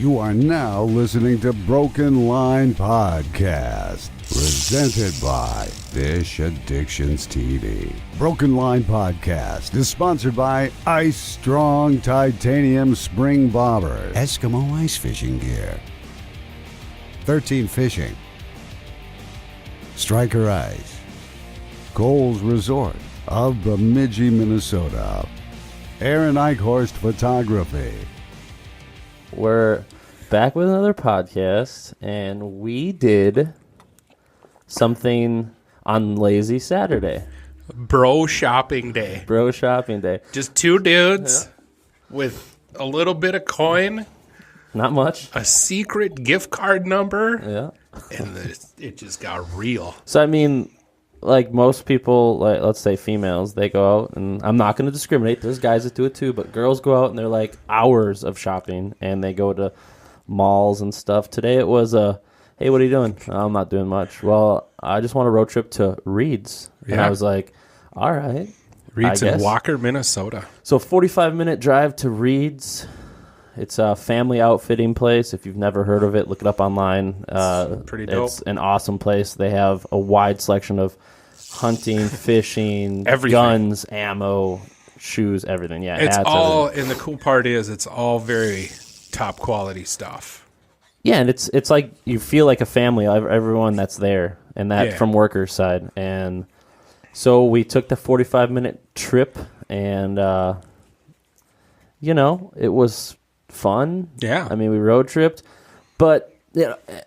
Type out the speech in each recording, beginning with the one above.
You are now listening to Broken Line Podcast, presented by Fish Addictions TV. Broken Line Podcast is sponsored by Ice Strong Titanium Spring Bobber, Eskimo Ice Fishing Gear, 13 Fishing, Striker Ice, Coles Resort of Bemidji, Minnesota, Aaron Eichhorst Photography. We're back with another podcast, and we did something on Lazy Saturday. Bro shopping day. Bro shopping day. Just two dudes with a little bit of coin, Not much. a secret gift card number, Yeah. and it just got real. So, I mean, like most people, like let's say females, they go out, and I'm not going to discriminate. There's guys that do it too, but girls go out and they're like hours of shopping, and they go to malls and stuff. Today it was hey, what are you doing? I'm not doing much. Well, I just want a road trip to Reed's. And Yeah. I was like, all right. Reed's I in guess. Walker, Minnesota. So 45-minute drive to Reed's. It's a family outfitting place. If you've never heard of it, look it up online. Pretty dope. It's an awesome place. They have a wide selection of hunting, fishing, Everything. guns, ammo, shoes, everything. Yeah, It's hats, all, everything. and the cool part is it's all very top quality stuff. Yeah, and it's like you feel like a family. Everyone that's there, and that Yeah. from workers' side. And so we took the 45-minute trip, and it was fun. Yeah. I mean, we road tripped, but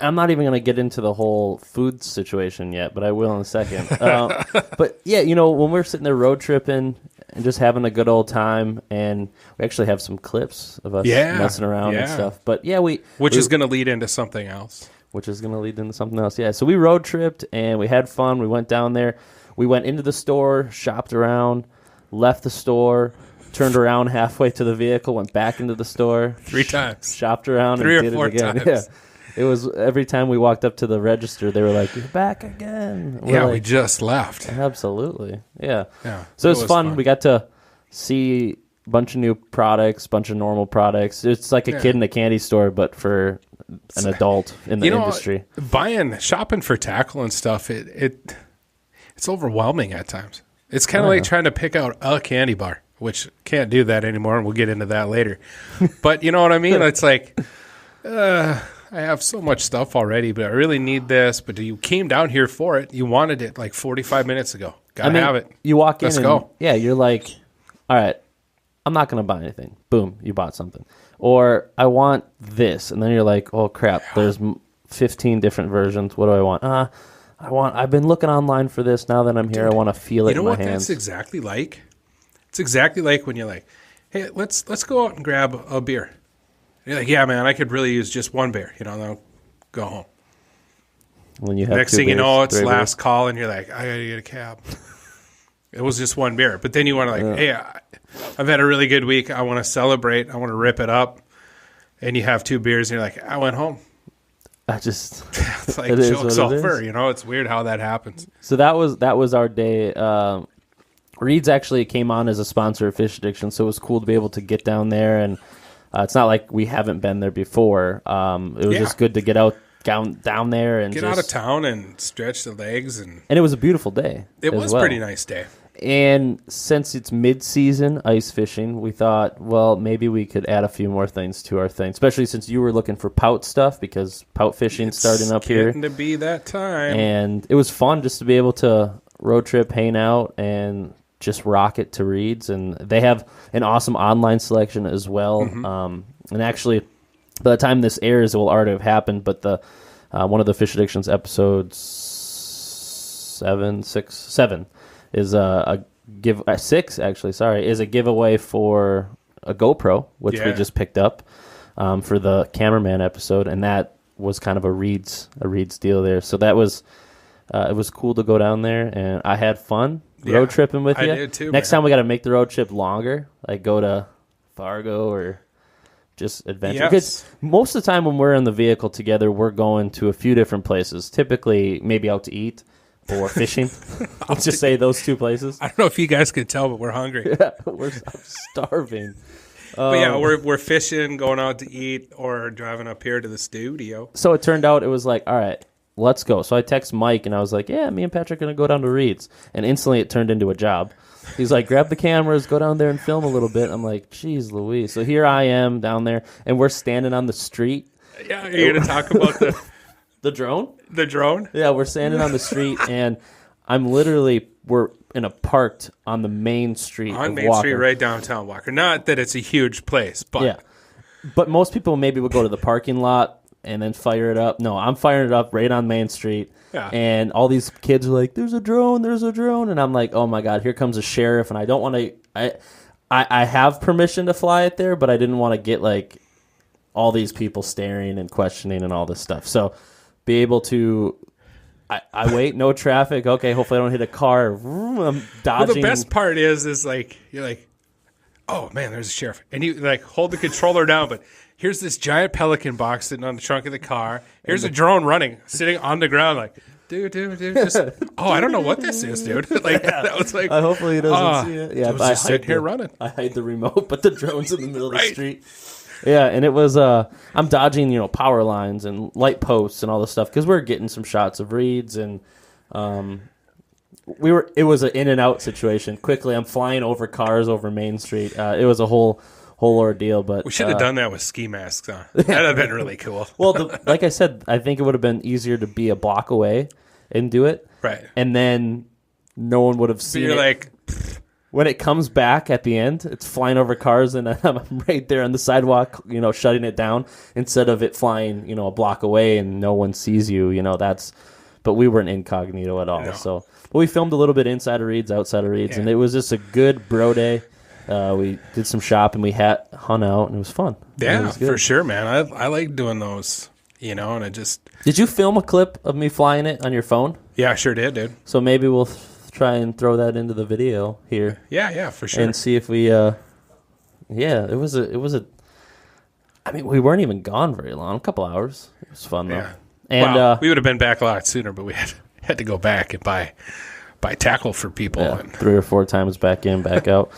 I'm not even going to get into the whole food situation yet, but I will in a second. But yeah, when we're sitting there road tripping and just having a good old time, and we actually have some clips of us messing around and Yeah. stuff. But yeah, Which is going to lead into something else. which is going to lead into something else. Yeah, so we road tripped and we had fun. We went down there. We went into the store, shopped around, left the store, turned around halfway to the vehicle, went back into the store. 3 times. Shopped around 3 or and did 4 it again. times. Yeah. It was every time we walked up to the register, they were like, "You're back again." We're We like, just left. absolutely. Yeah. Yeah, So it it's was fun. fun. We got to see a bunch of new products, bunch of normal products. It's like a kid in a candy store, but for an adult in the industry. Shopping for tackle and stuff, it's overwhelming at times. It's kind of like trying to pick out a candy bar, which can't do that anymore, and we'll get into that later. But you know what I mean? It's like, I have so much stuff already, but I really need this. But you came down here for it. You wanted it like 45 minutes ago. Gotta have it. You walk in Let's and, go. yeah, you're like, all right, I'm not going to buy anything. Boom, you bought something. Or I want this. And then you're like, oh, crap, there's 15 different versions. What do I want? I've been looking online for this. Now that I'm here, I want to feel it You know in my what hands. that's exactly like? It's exactly like when you're like, hey, let's go out and grab a beer. You're like, yeah, man, I could really use just one beer. And then go home. When you have Next 2 thing you beers, know, it's 3 last call, and you're like, I got to get a cab. It was just one beer. But then you want to hey, I've had a really good week. I want to celebrate. I want to rip it up. And you have 2 beers, and you're like, I went home. It's like It is joke's what it over. is. It's weird how that happens. So that was our day. Reed's actually came on as a sponsor of Fish Addiction, so it was cool to be able to get down there. And it's not like we haven't been there before. It was just good to get out down there and Get out of town and stretch the legs. And it was a beautiful day. it as was well. a pretty nice day. And since it's mid-season ice fishing, we thought, well, maybe we could add a few more things to our thing, especially since you were looking for pout stuff because pout fishing's starting up here. Getting to be that time. And it was fun just to be able to road trip, hang out, and just rock it to Reed's. And they have an awesome online selection as well. And actually, by the time this airs, it will already have happened. But the one of the Fish Addictions episodes 7 is a giveaway for a GoPro, which we just picked up for the cameraman episode, and that was kind of a Reed's deal there. So that was it was cool to go down there, and I had fun road tripping with you. I did too, Next man. time we got to make the road trip longer, like go to Fargo or just adventure. Yes. Because most of the time when we're in the vehicle together, we're going to a few different places. Typically, maybe out to eat or fishing. I'll just say those 2 places. I don't know if you guys can tell, but we're hungry. I'm starving. But yeah, we're fishing, going out to eat, or driving up here to the studio. So it turned out it was like, all right, let's go. So I text Mike, and I was like, yeah, me and Patrick are going to go down to Reed's. And instantly it turned into a job. He's like, grab the cameras, go down there and film a little bit. I'm like, geez Louise. So here I am down there, and we're standing on the street. Yeah, you're going to talk about the drone? The drone? Yeah, we're standing on the street, and we're in a parked on the main street on of Main Walker. Street, right downtown Walker. Not that it's a huge place, but yeah. But most people maybe would go to the parking lot and then fire it up. No, I'm firing it up right on Main Street. Yeah. And all these kids are like, there's a drone. And I'm like, oh my God, here comes a sheriff. And I don't want to, I have permission to fly it there, but I didn't want to get like all these people staring and questioning and all this stuff. So be able to, I wait, no traffic. Okay, hopefully I don't hit a car. I'm dodging. Well, the best part is like, you're like, oh man, there's a sheriff. And you like hold the controller down, but here's this giant Pelican box sitting on the trunk of the car. Here's a drone running, sitting on the ground like, dude, just, I don't know what this is, dude. Like, that was like, hopefully he doesn't see it. Yeah, I was just sitting here running. I hide the remote, but the drone's in the middle of the street. Yeah, and it was, I'm dodging, power lines and light posts and all this stuff because we're getting some shots of Reeds and, it was an in and out situation. Quickly, I'm flying over cars over Main Street. It was a whole ordeal, but we should have done that with ski masks on. That'd have been really cool. Well, like I said, I think it would have been easier to be a block away and do it. Right. And then no one would have seen it. Like, when it comes back at the end, it's flying over cars, and I'm right there on the sidewalk, shutting it down instead of it flying, a block away and no one sees you. But we weren't incognito at all. No. But we filmed a little bit inside of Reed's, outside of Reed's, and it was just a good bro day. We did some shopping, we hung out, and it was fun. Yeah, for sure, man. I like doing those, and I just... Did you film a clip of me flying it on your phone? Yeah, I sure did, dude. So maybe we'll try and throw that into the video here. Yeah, for sure. And see if we, it was a, I mean, we weren't even gone very long, a couple hours. It was fun, though. Yeah. And we would have been back a lot sooner, but we had to go back and buy tackle for people. Yeah, 3 or 4 times back in, back out.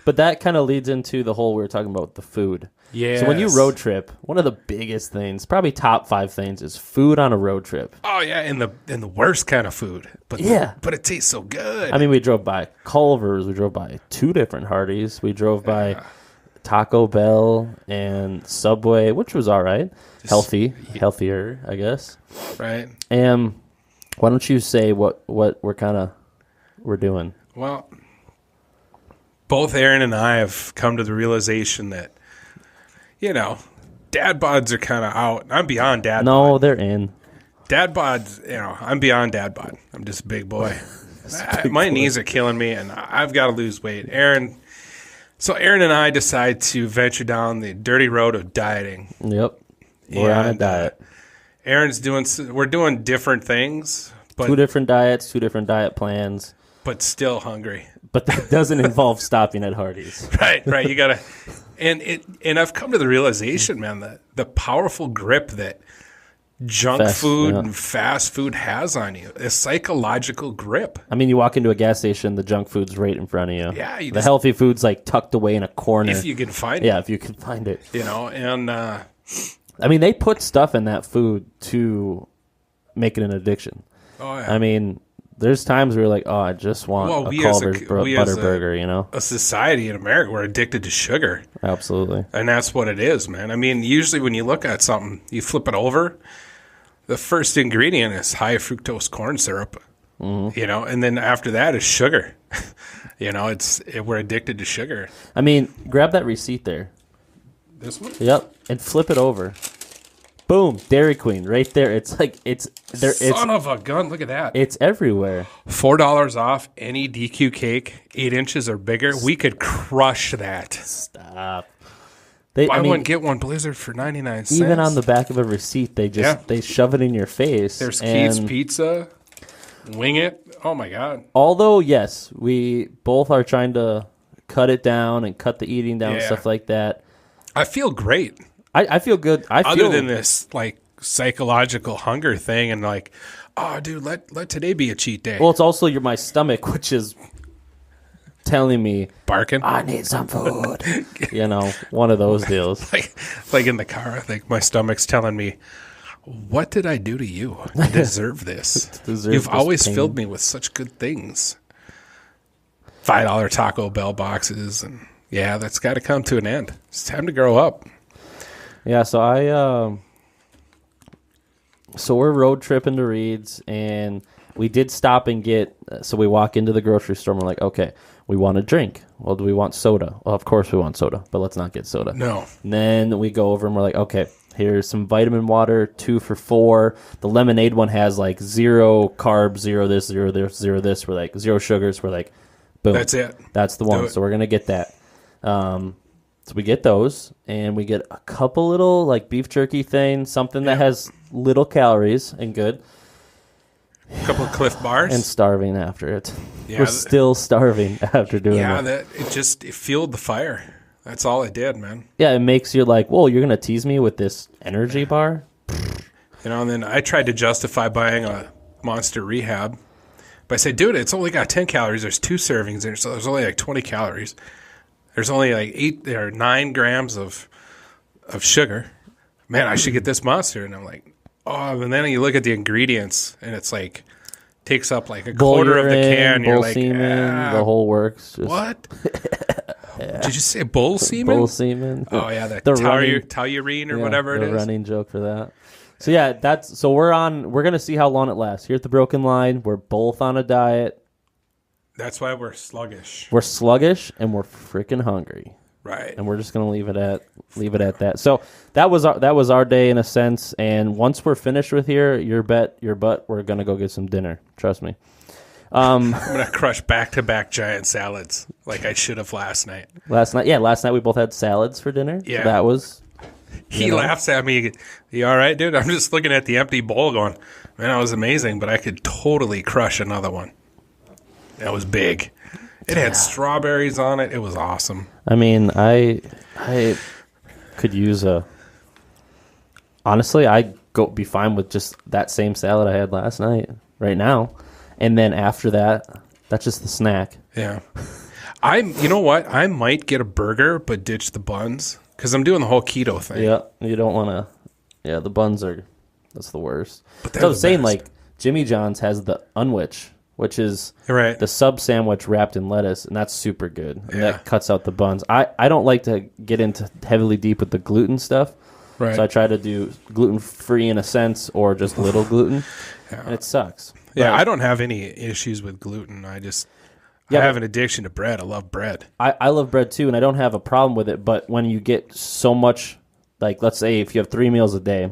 But that kind of leads into the whole we were talking about the food. Yeah. So when you road trip, one of the biggest things, probably top 5 things, is food on a road trip. Oh yeah, and the worst kind of food. But but it tastes so good. I mean, we drove by Culver's, we drove by 2 different Hardee's, we drove by Taco Bell and Subway, which was all right. Healthier, I guess. Right. And why don't you say what we're doing? Well, both Aaron and I have come to the realization that, dad bods are kind of out. I'm beyond dad bod. No, they're in. Dad bods, I'm beyond dad bod. I'm just a big boy. My knees are killing me, and I've got to lose weight. Aaron and I decide to venture down the dirty road of dieting. Yep. We're on a diet. We're doing different things. But 2 different diets, 2 different diet plans. But still hungry. But that doesn't involve stopping at Hardee's. Right. You got to... And I've come to the realization, man, that the powerful grip that junk food and fast food has on you, a psychological grip. I mean, you walk into a gas station, the junk food's right in front of you. Yeah. The healthy food's like tucked away in a corner. If you can find it. Yeah, if you can find it. And... I mean, they put stuff in that food to make it an addiction. Oh, yeah. I mean, there's times where you're like, I just want a Culver's butter burger, A society in America, we're addicted to sugar. Absolutely. And that's what it is, man. I mean, usually when you look at something, you flip it over, the first ingredient is high fructose corn syrup, and then after that is sugar. We're addicted to sugar. I mean, grab that receipt there. This one? Yep, and flip it over. Boom, Dairy Queen, right there. It's like it's there. Son of a gun! Look at that. It's everywhere. $4 off any DQ cake, 8 inches or bigger. We could crush that. Stop. Buy one get one Blizzard for 99 cents. Even on the back of a receipt, they shove it in your face. There's Keith's Pizza. Wing it. Oh my God. Although yes, we both are trying to cut it down and cut the eating down and stuff like that. I feel great. I feel good. Other than this, like, psychological hunger thing and, like, oh, dude, let today be a cheat day. Well, it's also my stomach, which is telling me, barking. I need some food. You know, one of those deals. like in the car, I think my stomach's telling me, what did I do to you to deserve this? You've always filled me with such good things. $5 Taco Bell boxes, and yeah, that's got to come to an end. It's time to grow up. Yeah, so so we're road tripping to Reed's, and we did stop and get, so we walk into the grocery store, and we're like, okay, we want a drink. Well, do we want soda? Well, of course we want soda, but let's not get soda. No. And then we go over and we're like, okay, here's some vitamin water, 2 for $4. The lemonade one has like 0 carbs, 0 this, 0 this, 0 this. We're like, 0 sugars. We're like, boom. That's it. That's the one. So we're going to get that. So we get those, and we get a couple little like beef jerky things, something that has little calories and good. A couple of Cliff Bars. And starving after it. Yeah, we're still starving after doing yeah, that. It fueled the fire. That's all it did, man. Yeah, it makes you like, whoa, you're going to tease me with this energy bar? You know, and then I tried to justify buying a Monster Rehab. But I said, dude, it's only got 10 calories. There's 2 servings there, so there's only like 20 calories. There's only like 8 or 9 grams of sugar. Man, I should get this Monster. And I'm like, oh, and then you look at the ingredients, and it's like, takes up like a quarter of the can. You're like, semen, the whole works. What? Did you say bull semen? Bull semen. Oh, yeah, that running, tellurine or whatever it is. The running joke for that. So, yeah, we're going to see how long it lasts. Here at the Broken Line, we're both on a diet. That's why we're sluggish. We're sluggish, and we're freaking hungry. Right. And we're just going to leave it at that. So that was our day in a sense. And once we're finished with here, your butt, we're going to go get some dinner. Trust me. I'm going to crush back-to-back giant salads like I should have last night. Last night we both had salads for dinner. Yeah. So that was... He laughs at me. You all right, dude? I'm just looking at the empty bowl going, man, that was amazing, but I could totally crush another one. That was big. It had strawberries on it. It was awesome. I mean, I could use honestly, I'd be fine with just that same salad I had last night right now. And then after that, that's just the snack. Yeah. You know what? I might get a burger, but ditch the buns because I'm doing the whole keto thing. Yeah. You don't want to. Yeah. The buns that's the worst. But so I was saying, like, Jimmy John's has the unwich, which is the sub sandwich wrapped in lettuce, and that's super good. And that cuts out the buns. I don't like to get into heavily deep with the gluten stuff. Right. So I try to do gluten-free in a sense or just little gluten, and it sucks. Yeah, I don't have any issues with gluten. I have an addiction to bread. I love bread. I love bread too, and I don't have a problem with it. But when you get so much, like let's say if you have 3 meals a day,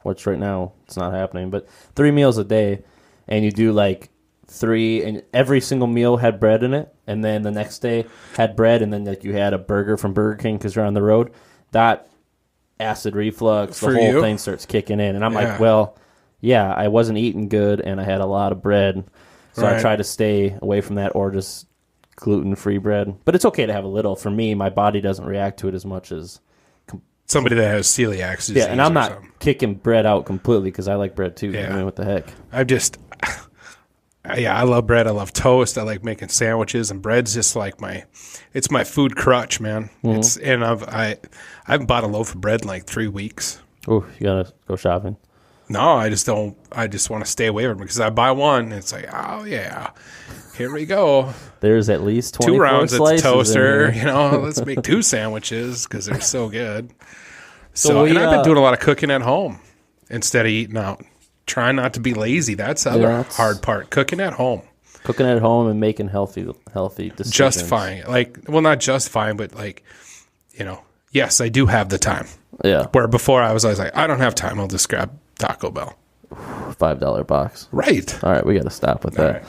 which right now it's not happening, but 3 meals a day, and you do like 3, and every single meal had bread in it, and then the next day had bread, and then like you had a burger from Burger King because you're on the road, that acid reflux, the whole thing starts kicking in. And I'm like, well, yeah, I wasn't eating good, and I had a lot of bread, so I try to stay away from that or just gluten-free bread. But it's okay to have a little. For me, my body doesn't react to it as much as somebody that has celiac disease. Yeah, and I'm not kicking bread out completely because I like bread too. Yeah. I mean, what the heck? I love bread. I love toast. I like making sandwiches, and bread's just like it's my food crutch, man. Mm-hmm. I haven't bought a loaf of bread in like 3 weeks. Oh, you gotta go shopping. No, I just don't. I just want to stay away from it because I buy one, and it's like, oh yeah, here we go. There's at least 24 2 rounds of toaster. You know, let's make 2 sandwiches because they're so good. And I've been doing a lot of cooking at home instead of eating out. Trying not to be lazy. That's the other hard part. Cooking at home. Cooking at home and making healthy decisions. Justifying it. Not justifying, but yes, I do have the time. Yeah. Where before I was always like, I don't have time. I'll just grab Taco Bell. $5 box. Right. All right, we got to stop with that.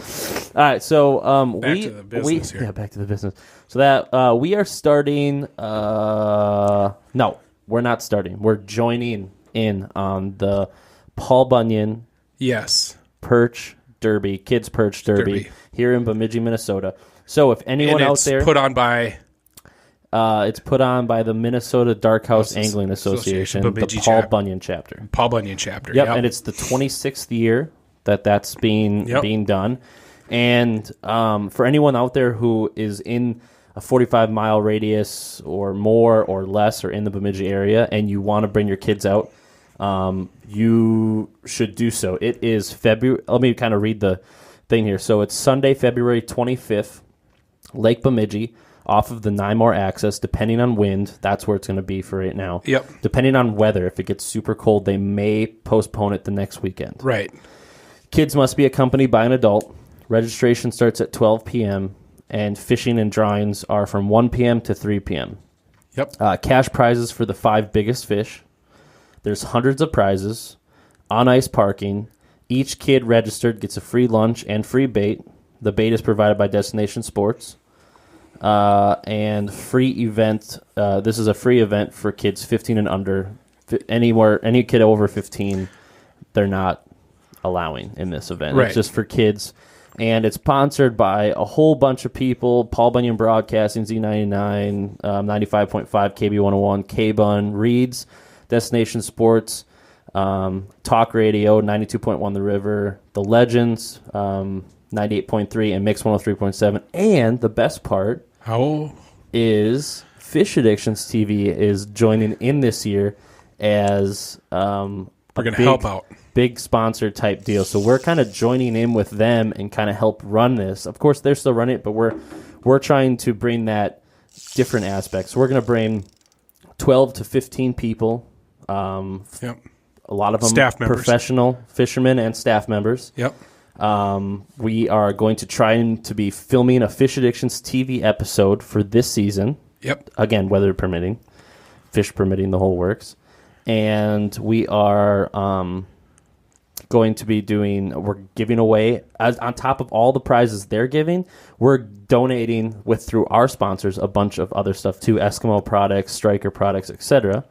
All right, so back to the business here. Yeah, back to the business. So that we are starting. No, we're not starting. We're joining in on the Paul Bunyan. Yes. Perch Derby, Kids Perch Derby here in Bemidji, Minnesota. So if anyone out there, put on by. It's put on by the Minnesota Dark House Angling Association, the Paul Bunyan chapter. Paul Bunyan chapter. Yep, and it's the 26th year that's being done. And for anyone out there who is in a 45-mile radius or more or less or in the Bemidji area and you want to bring your kids out, you should do so. It is February. Let me kind of read the thing here. So it's Sunday, February 25th, Lake Bemidji, off of the Nymore access, depending on wind. That's where it's going to be for right now. Yep. Depending on weather, if it gets super cold, they may postpone it the next weekend. Right. Kids must be accompanied by an adult. Registration starts at 12 p.m., and fishing and drawings are from 1 p.m. to 3 p.m. Yep. Cash prizes for the 5 biggest fish. There's hundreds of prizes, on-ice parking. Each kid registered gets a free lunch and free bait. The bait is provided by Destination Sports. And free event. This is a free event for kids 15 and under. Any kid over 15, they're not allowing in this event. Right. It's just for kids. And it's sponsored by a whole bunch of people: Paul Bunyan Broadcasting, Z99, 95.5, KB101, K-Bun, Reeds, Destination Sports, Talk Radio, 92.1 The River, The Legends, 98.3, and Mix 103.7. And the best part is Fish Addictions TV is joining in this year as we're going to help out. Big sponsor type deal. So we're kind of joining in with them and kind of help run this. Of course, they're still running it, but we're trying to bring that different aspect. So we're going to bring 12 to 15 people. Yep. A lot of them Staff members. Professional fishermen and staff members. Yep. We are going to try to be filming a Fish Addictions TV episode for this season. Yep. Again, weather permitting, fish permitting, the whole works. And we are going to be we're giving away, on top of all the prizes they're giving, we're donating through our sponsors a bunch of other stuff too: Eskimo products, Striker products, etc.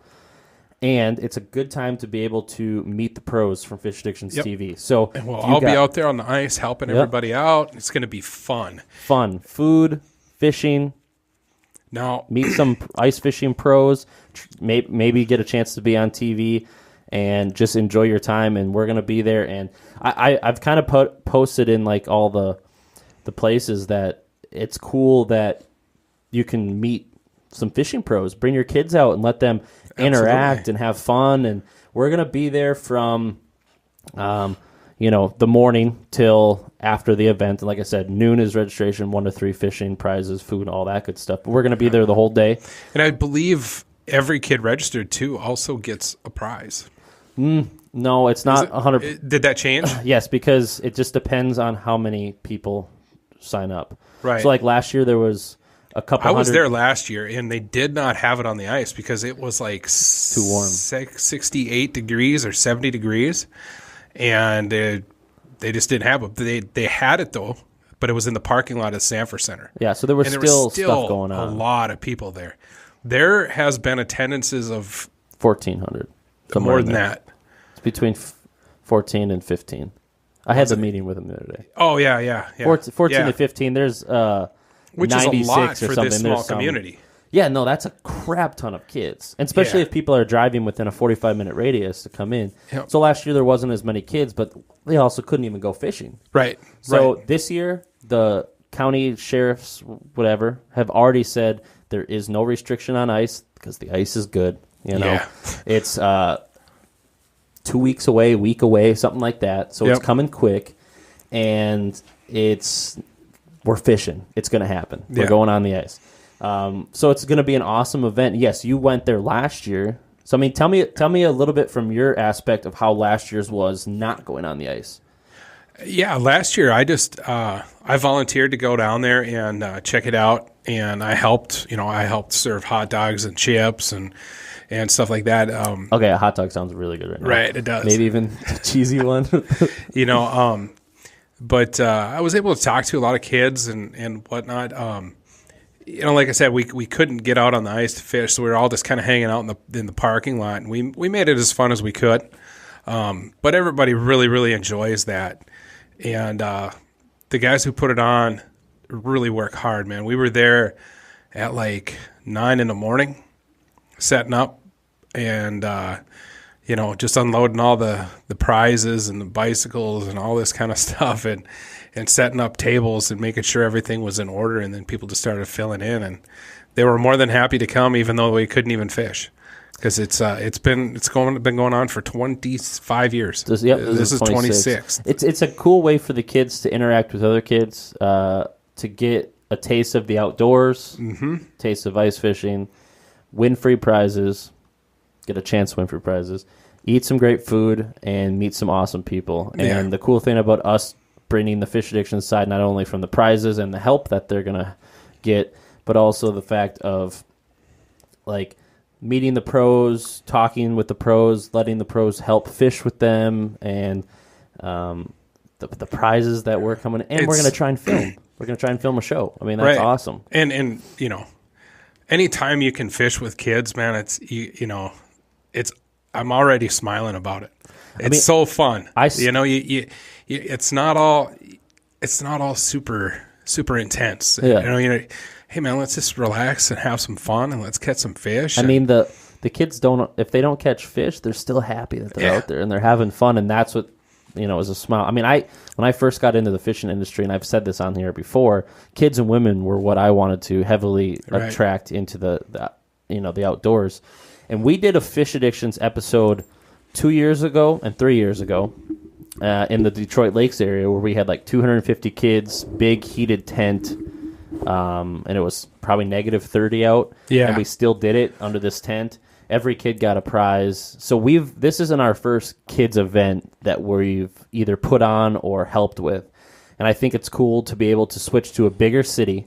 And it's a good time to be able to meet the pros from Fish Addictions TV. So I'll be out there on the ice helping everybody out. It's going to be fun. Food, fishing. Now, meet some ice fishing pros. Maybe get a chance to be on TV and just enjoy your time. And we're going to be there. And I've kind of posted in like all the places that it's cool that you can meet some fishing pros. Bring your kids out and let them interact and have fun. And we're going to be there from the morning till after the event. And like I said, noon is registration, 1 to 3 fishing, prizes, food, all that good stuff. But we're going to be there the whole day. And I believe every kid registered too also gets a prize. No, it's not 100. Did that change? Yes, because it just depends on how many people sign up. Right. So like last year there was a couple I was hundred. there last year, and they did not have it on the ice because it was like too warm, 68 degrees or 70 degrees, and they just didn't have it. They had it though, but it was in the parking lot at Sanford Center. Yeah, so there was still stuff going on. A lot of people there. There has been attendances of 1,400. More than that. It's between 14 and 15. I had the meeting with them the other day. Oh yeah. 14 to 15. There's which is a 96 lot or for something. this small community. Yeah, no, that's a crap ton of kids, and especially if people are driving within a 45-minute radius to come in. Yep. So last year there wasn't as many kids, but they also couldn't even go fishing. Right. So this year, the county sheriffs, whatever, have already said there is no restriction on ice because the ice is good. It's 2 weeks away, a week away, something like that. So it's coming quick, and we're fishing. It's going to happen. We're going on the ice. So it's going to be an awesome event. Yes, you went there last year. So I mean, tell me a little bit from your aspect of how last year's was not going on the ice. Yeah, last year I just I volunteered to go down there and check it out, and I helped serve hot dogs and chips and stuff like that. Okay, a hot dog sounds really good right now. Right, it does. Maybe even a cheesy one. But I was able to talk to a lot of kids and whatnot. Like I said, we couldn't get out on the ice to fish, so we were all just kind of hanging out in the parking lot, and we made it as fun as we could. But everybody really, really enjoys that. And the guys who put it on really work hard, man. We were there at like 9 in the morning setting up, and just unloading all the prizes and the bicycles and all this kind of stuff, and setting up tables and making sure everything was in order. And then people just started filling in, and they were more than happy to come, even though we couldn't even fish, because it's been going on for 25 years. This is 26. It's a cool way for the kids to interact with other kids, to get a taste of the outdoors, taste of ice fishing, win free prizes, get a chance to win free prizes, eat some great food, and meet some awesome people. And the cool thing about us bringing the Fish Addiction side, not only from the prizes and the help that they're going to get, but also the fact of like meeting the pros, talking with the pros, letting the pros help fish with them, and the prizes that we're coming. And we're going to try and film. We're going to try and film a show. I mean, that's awesome. And anytime you can fish with kids, man, it's I'm already smiling about it. It's so fun. It's not all super intense. Yeah. Hey man, let's just relax and have some fun, and let's catch some fish. I mean, the kids if they don't catch fish, they're still happy that they're out there and they're having fun, and that's what is a smile. I mean, when I first got into the fishing industry, and I've said this on here before, kids and women were what I wanted to heavily attract into the outdoors. And we did a Fish Addictions episode 2 years ago and 3 years ago in the Detroit Lakes area, where we had like 250 kids, big heated tent, and it was probably negative 30 out. Yeah. And we still did it under this tent. Every kid got a prize. So this isn't our first kids event that we've either put on or helped with. And I think it's cool to be able to switch to a bigger city,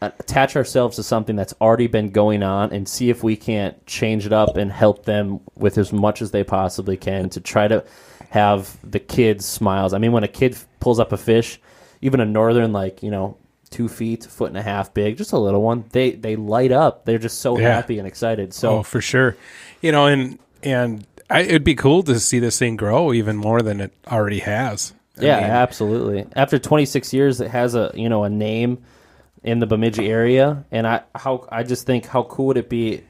attach ourselves to something that's already been going on, and see if we can't change it up and help them with as much as they possibly can to try to have the kids' smiles. I mean, when a kid pulls up a fish, even a northern, 2 feet, 1.5 feet big, just a little one, they light up. They're just so happy and excited. So for sure. It'd be cool to see this thing grow even more than it already has. I mean, absolutely. After 26 years, it has a name in the Bemidji area, and I just think how cool would it be,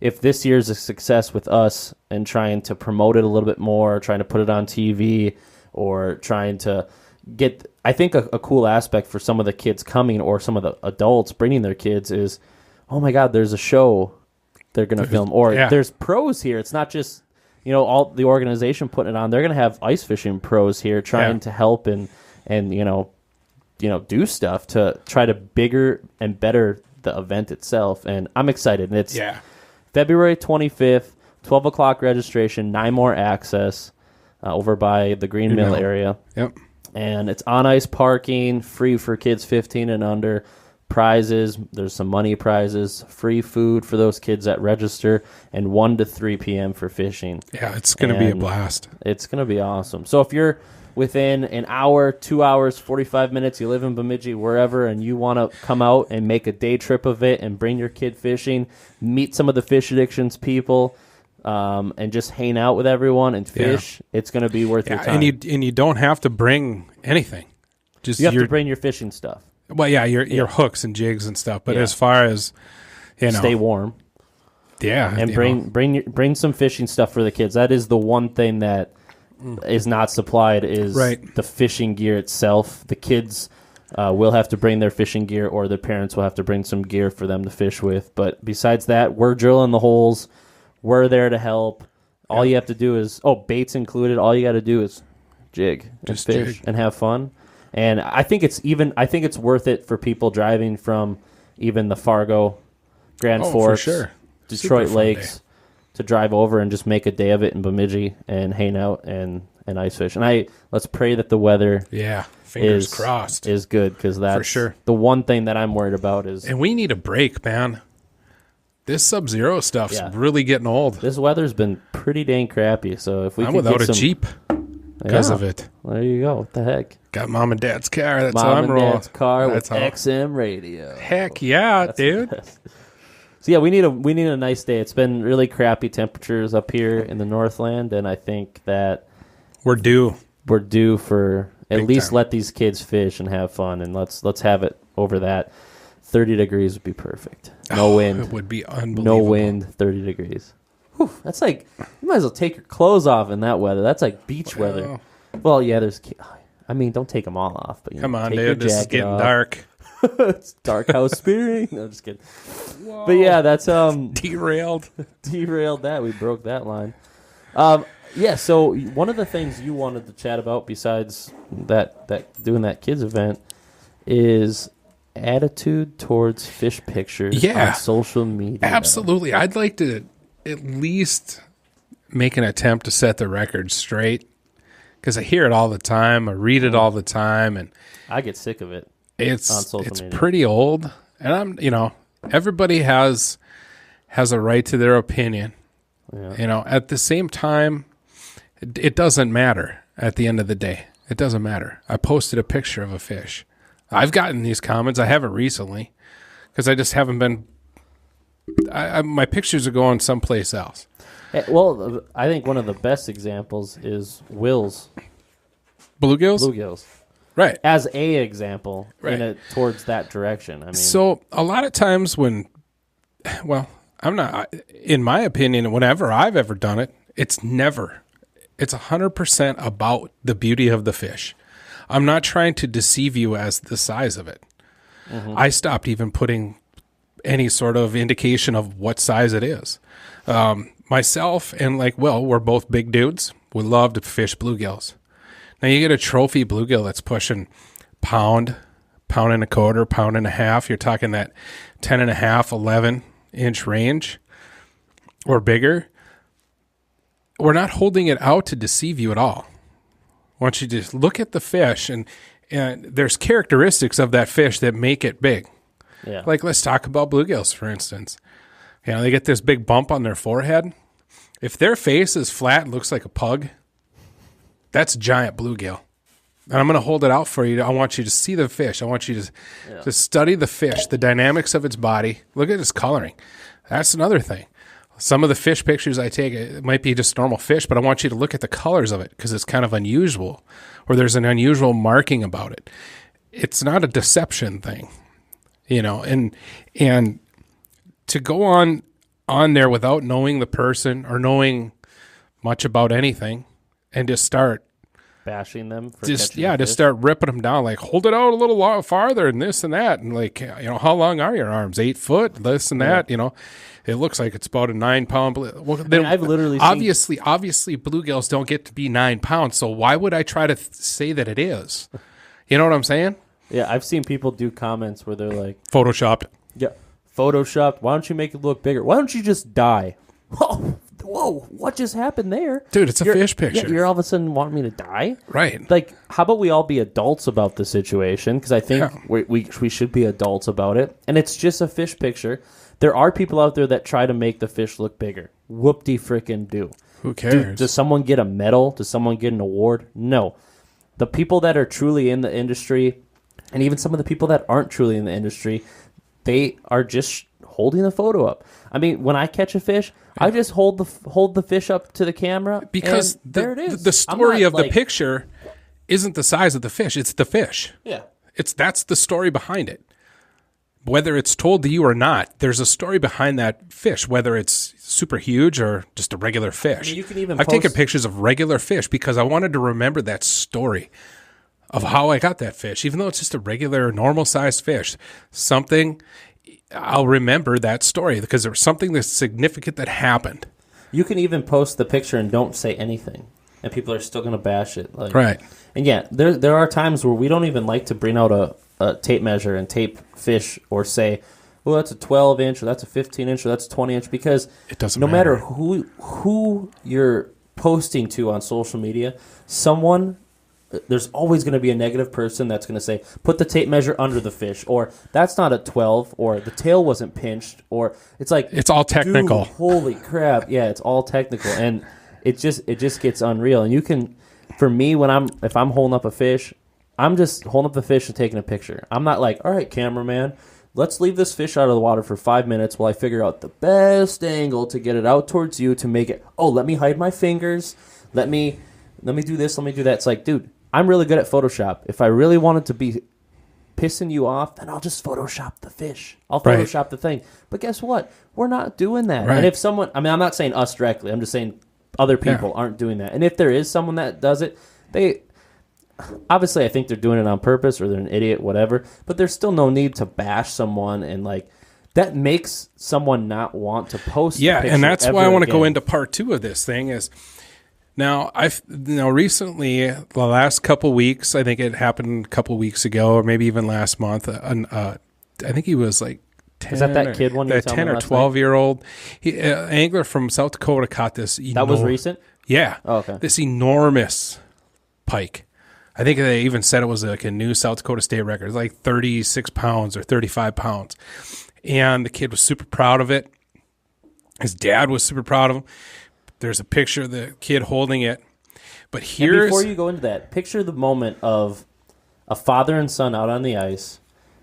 if this year's a success with us and trying to promote it a little bit more, trying to put it on TV, or trying to get. I think a cool aspect for some of the kids coming, or some of the adults bringing their kids, is, oh my God, there's a show they're going to film, or there's pros here. It's not just all the organization putting it on. They're going to have ice fishing pros here trying to help and do stuff to try to bigger and better the event itself. And I'm excited. And it's February 25th, 12 o'clock registration, 9 more access over by the Green Mill area. Yep. And it's on ice parking, free for kids 15 and under. Prizes, there's some money prizes, free food for those kids that register, and 1 to 3 p.m. for fishing. Yeah, it's going to be a blast. It's going to be awesome. So if you're within an hour, 2 hours, 45 minutes, you live in Bemidji, wherever, and you want to come out and make a day trip of it and bring your kid fishing, meet some of the Fish Addictions people, and just hang out with everyone and fish, it's going to be worth your time. And you don't have to bring anything. Just you have to bring your fishing stuff. Well, your hooks and jigs and stuff. But as far as stay warm. Yeah, and bring some fishing stuff for the kids. That is the one thing that is not supplied is the fishing gear itself. The kids will have to bring their fishing gear, or their parents will have to bring some gear for them to fish with. But besides that, we're drilling the holes. We're there to help. All you have to do is, bait's included. All you got to do is jig and fish and have fun. And I think it's worth it for people driving from even the Fargo, Grand Forks, Detroit Lakes to drive over and just make a day of it in Bemidji and hang out and ice fish. And let's pray that the weather fingers crossed is good, because that's for sure. The one thing that I'm worried about is. And we need a break, man. This Sub-Zero stuff's really getting old. This weather's been pretty dang crappy. So if we I'm without a Jeep because of it. There you go. What the heck? Got Mom and Dad's car. That's how I'm rolling. Mom and Dad's car with XM radio. Heck yeah, dude. So yeah, we need a nice day. It's been really crappy temperatures up here in the Northland, and I think that we're due for at least let these kids fish and have fun, and let's have it over that. 30 degrees would be perfect. No wind. It would be unbelievable. No wind, 30 degrees. That's like, you might as well take your clothes off in that weather. That's like beach weather. Well, yeah, don't take them all off. But Come on, take dude. This is getting dark. It's dark house spearing. No, I'm just kidding. Whoa. But yeah, that's derailed that. We broke that line. Yeah, so one of the things you wanted to chat about besides that doing that kids event is attitude towards fish pictures on social media. Absolutely. I'd like to at least make an attempt to set the record straight, because I hear it all the time. I read it all the time, and I get sick of it. It's on social media. Pretty old, and everybody has a right to their opinion. Yeah. At the same time, it doesn't matter at the end of the day. It doesn't matter. I posted a picture of a fish. I've gotten these comments. I haven't recently because I just haven't been. My pictures are going someplace else. Well, I think one of the best examples is Will's. Bluegills? Right. As a example towards that direction. I mean, so a lot of times I'm not, in my opinion, whenever I've ever done it, it's 100% about the beauty of the fish. I'm not trying to deceive you as the size of it. Mm-hmm. I stopped even putting any sort of indication of what size it is. Myself and we're both big dudes. We love to fish bluegills. Now you get a trophy bluegill that's pushing pound and a quarter, pound and a half. You're talking that 10 and a half, 11 inch range or bigger. We're not holding it out to deceive you at all. I want you to just look at the fish, and there's characteristics of that fish that make it big. Yeah. Like, let's talk about bluegills, for instance. They get this big bump on their forehead. If their face is flat and looks like a pug, that's a giant bluegill. And I'm going to hold it out for you. I want you to see the fish. I want you to study the fish, the dynamics of its body. Look at its coloring. That's another thing. Some of the fish pictures I take, it might be just normal fish, but I want you to look at the colors of it because it's kind of unusual, or there's an unusual marking about it. It's not a deception thing, and to go on there without knowing the person or knowing much about anything and just start bashing them for just start ripping them down, like hold it out a little farther and this and that, and how long are your arms? 8 foot, this and that. It looks like it's about a 9 pound. Well, then I've literally obviously bluegills don't get to be 9 pounds. So why would I try to say that it is? You know what I'm saying? Yeah, I've seen people do comments where they're like, photoshopped. Yeah, photoshopped. Why don't you make it look bigger? Why don't you just die? Whoa, what just happened there? Dude, it's a fish picture. Yeah, you're all of a sudden wanting me to die? Right. Like, how about we all be adults about the situation? Because I think we should be adults about it. And it's just a fish picture. There are people out there that try to make the fish look bigger. Whoop-de-frickin' do. Who cares? Does someone get a medal? Does someone get an award? No. The people that are truly in the industry, and even some of the people that aren't truly in the industry, they are just holding the photo up. I mean, when I catch a fish, I just hold the fish up to the camera, because there it is. The story of the picture isn't the size of the fish; it's the fish. Yeah, that's the story behind it. Whether it's told to you or not, there's a story behind that fish. Whether it's super huge or just a regular fish. I mean, you can even I've taken pictures of regular fish because I wanted to remember that story of how I got that fish, even though it's just a regular, normal-sized fish. I'll remember that story because there was something that's significant that happened. You can even post the picture and don't say anything, and people are still going to bash it. Right. And yeah, there are times where we don't even like to bring out a tape measure and tape fish or say, well, that's a 12-inch or that's a 15-inch or that's a 20-inch, because it doesn't no matter who you're posting to on social media, there's always going to be a negative person that's going to say, put the tape measure under the fish, or that's not a 12, or the tail wasn't pinched, or it's like, it's all technical. Dude, holy crap. Yeah, it's all technical. And it just gets unreal. And you can, for me, if I'm holding up a fish, I'm just holding up the fish and taking a picture. I'm not like, all right, cameraman, let's leave this fish out of the water for 5 minutes while I figure out the best angle to get it out towards you to make it, let me hide my fingers. Let me do this, let me do that. It's like, dude, I'm really good at Photoshop. If I really wanted to be pissing you off, then I'll just Photoshop the fish. I'll Photoshop the thing. But guess what? We're not doing that. Right. And if someone, I mean, I'm not saying us directly. I'm just saying other people aren't doing that. And if there is someone that does it, they obviously I think they're doing it on purpose or they're an idiot, whatever. But there's still no need to bash someone and like that makes someone not want to post. Yeah, and that's why I want to go into part 2 of this thing is. Now, recently, the last couple weeks, I think it happened a couple weeks ago, or maybe even last month. I think he was like 10. Is that kid one? The 10 or 12-year-old angler from South Dakota caught this. That was recent. Yeah. Oh, okay. This enormous pike. I think they even said it was like a new South Dakota state record. It was like 36 pounds or 35 pounds, and the kid was super proud of it. His dad was super proud of him. There's a picture of the kid holding it. But here's... And before you go into that, picture the moment of a father and son out on the ice.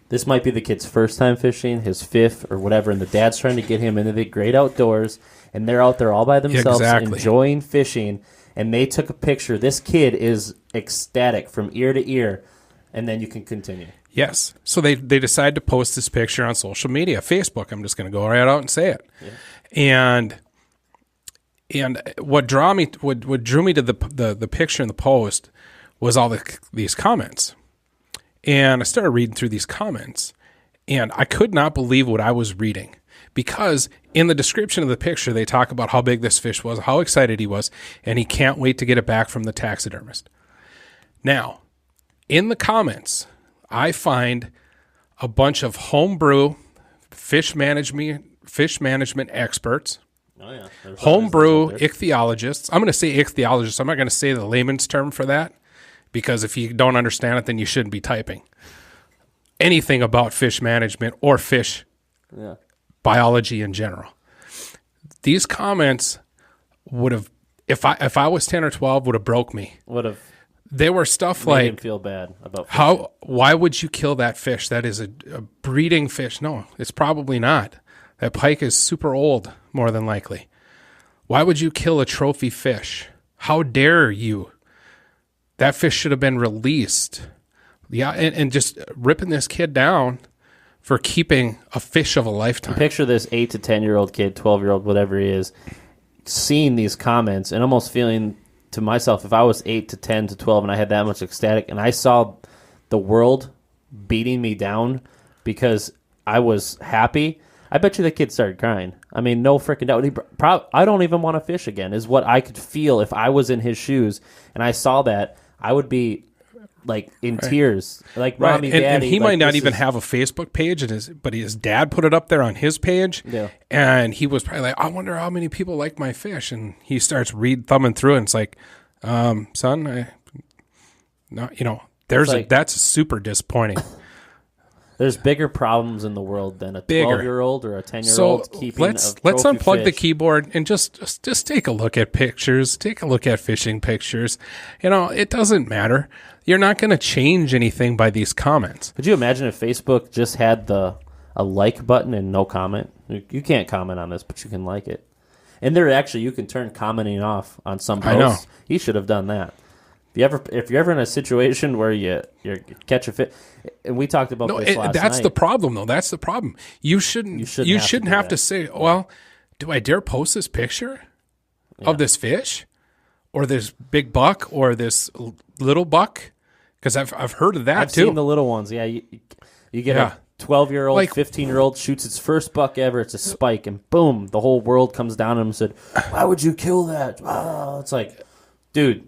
This might be the kid's first time fishing, his fifth or whatever, and the dad's trying to get him into the great outdoors, and they're out there all by themselves enjoying fishing, and they took a picture. This kid is ecstatic from ear to ear, and then you can continue. Yes. So they decided to post this picture on social media, Facebook. I'm just going to go right out and say it. Yeah. And what drew me to the picture in the post was all these comments. And I started reading through these comments, and I could not believe what I was reading because in the description of the picture, they talk about how big this fish was, how excited he was, and he can't wait to get it back from the taxidermist. Now, in the comments, I find a bunch of homebrew fish management experts. Oh, yeah. Homebrew ichthyologists. I'm going to say ichthyologists. I'm not going to say the layman's term for that because if you don't understand it, then you shouldn't be typing anything about fish management or fish biology in general. These comments would have, if I was 10 or 12, would have broke me. Would have. They were stuff made like, him feel bad about fishing. why would you kill that fish? That is a breeding fish. No, it's probably not. That pike is super old, more than likely. Why would you kill a trophy fish? How dare you? That fish should have been released. Yeah, and just ripping this kid down for keeping a fish of a lifetime. Picture this 8 to 10-year-old kid, 12-year-old, whatever he is, seeing these comments and almost feeling to myself, if I was 8 to 10 to 12 and I had that much ecstatic and I saw the world beating me down because I was happy, I bet you the kid started crying. I mean, no freaking doubt. I don't even want to fish again is what I could feel if I was in his shoes and I saw that. I would be like in tears, like mommy, daddy. And he like, might not even have a Facebook page, but his dad put it up there on his page. Yeah. And he was probably like, I wonder how many people like my fish. And he starts thumbing through it. And it's like, son, that's super disappointing. There's bigger problems in the world than a 12-year-old or a 10-year-old keeping let's let's unplug fish. the keyboard and just take a look at pictures. Take a look at fishing pictures. It doesn't matter. You're not going to change anything by these comments. Could you imagine if Facebook just had a like button and no comment? You can't comment on this, but you can like it. And you can turn commenting off on some posts. I know. He should have done that. If you're ever in a situation where you catch a fish, and we talked about this last that's night. the problem, though. That's the problem. You shouldn't have to say, well, do I dare post this picture of this fish or this big buck or this little buck? Because I've heard of that I've too. seen the little ones. Yeah, you get a 12-year-old, 15-year-old shoots its first buck ever. It's a spike, and boom, the whole world comes down on him and said, "Why would you kill that?" Oh, it's like, dude.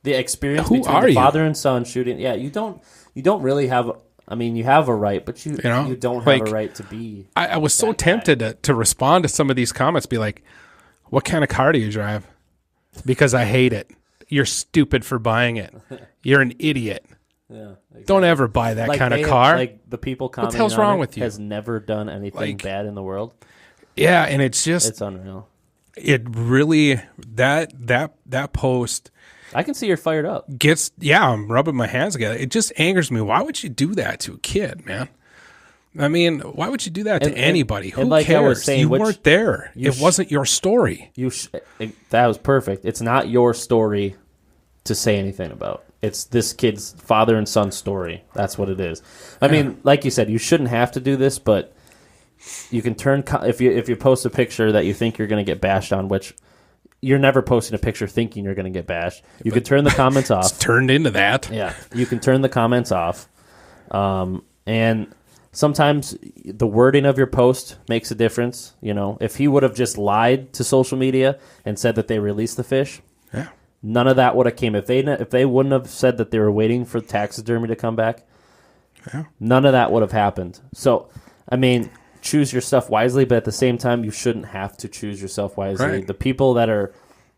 The experience between the father and son shooting. Yeah, you don't really have. I mean, you have a right, but you don't have a right to be. I was so tempted to respond to some of these comments, be like, "What kind of car do you drive?" Because I hate it. You're stupid for buying it. You're an idiot. Yeah, exactly. Don't ever buy that kind of car. Like the people commenting what the hell's wrong with you? Has never done anything bad in the world. Yeah, and it's unreal. It really that post. I can see you're fired up. I'm rubbing my hands together. It just angers me. Why would you do that to a kid, man? I mean, why would you do that to anybody? Who like cares? I was saying, you weren't there. It wasn't your story. That was perfect. It's not your story to say anything about. It's this kid's father and son story. That's what it is. I mean, like you said, you shouldn't have to do this, but you can turn if you post a picture that you think you're going to get bashed on, which you're never posting a picture thinking you're going to get bashed. You can turn the comments off. It's turned into that. Yeah, you can turn the comments off, and sometimes the wording of your post makes a difference. You know, if he would have just lied to social media and said that they released the fish, none of that would have came. If they wouldn't have said that they were waiting for taxidermy to come back, none of that would have happened. So, I mean, choose your stuff wisely, but at the same time, you shouldn't have to choose yourself wisely. Right. The people that are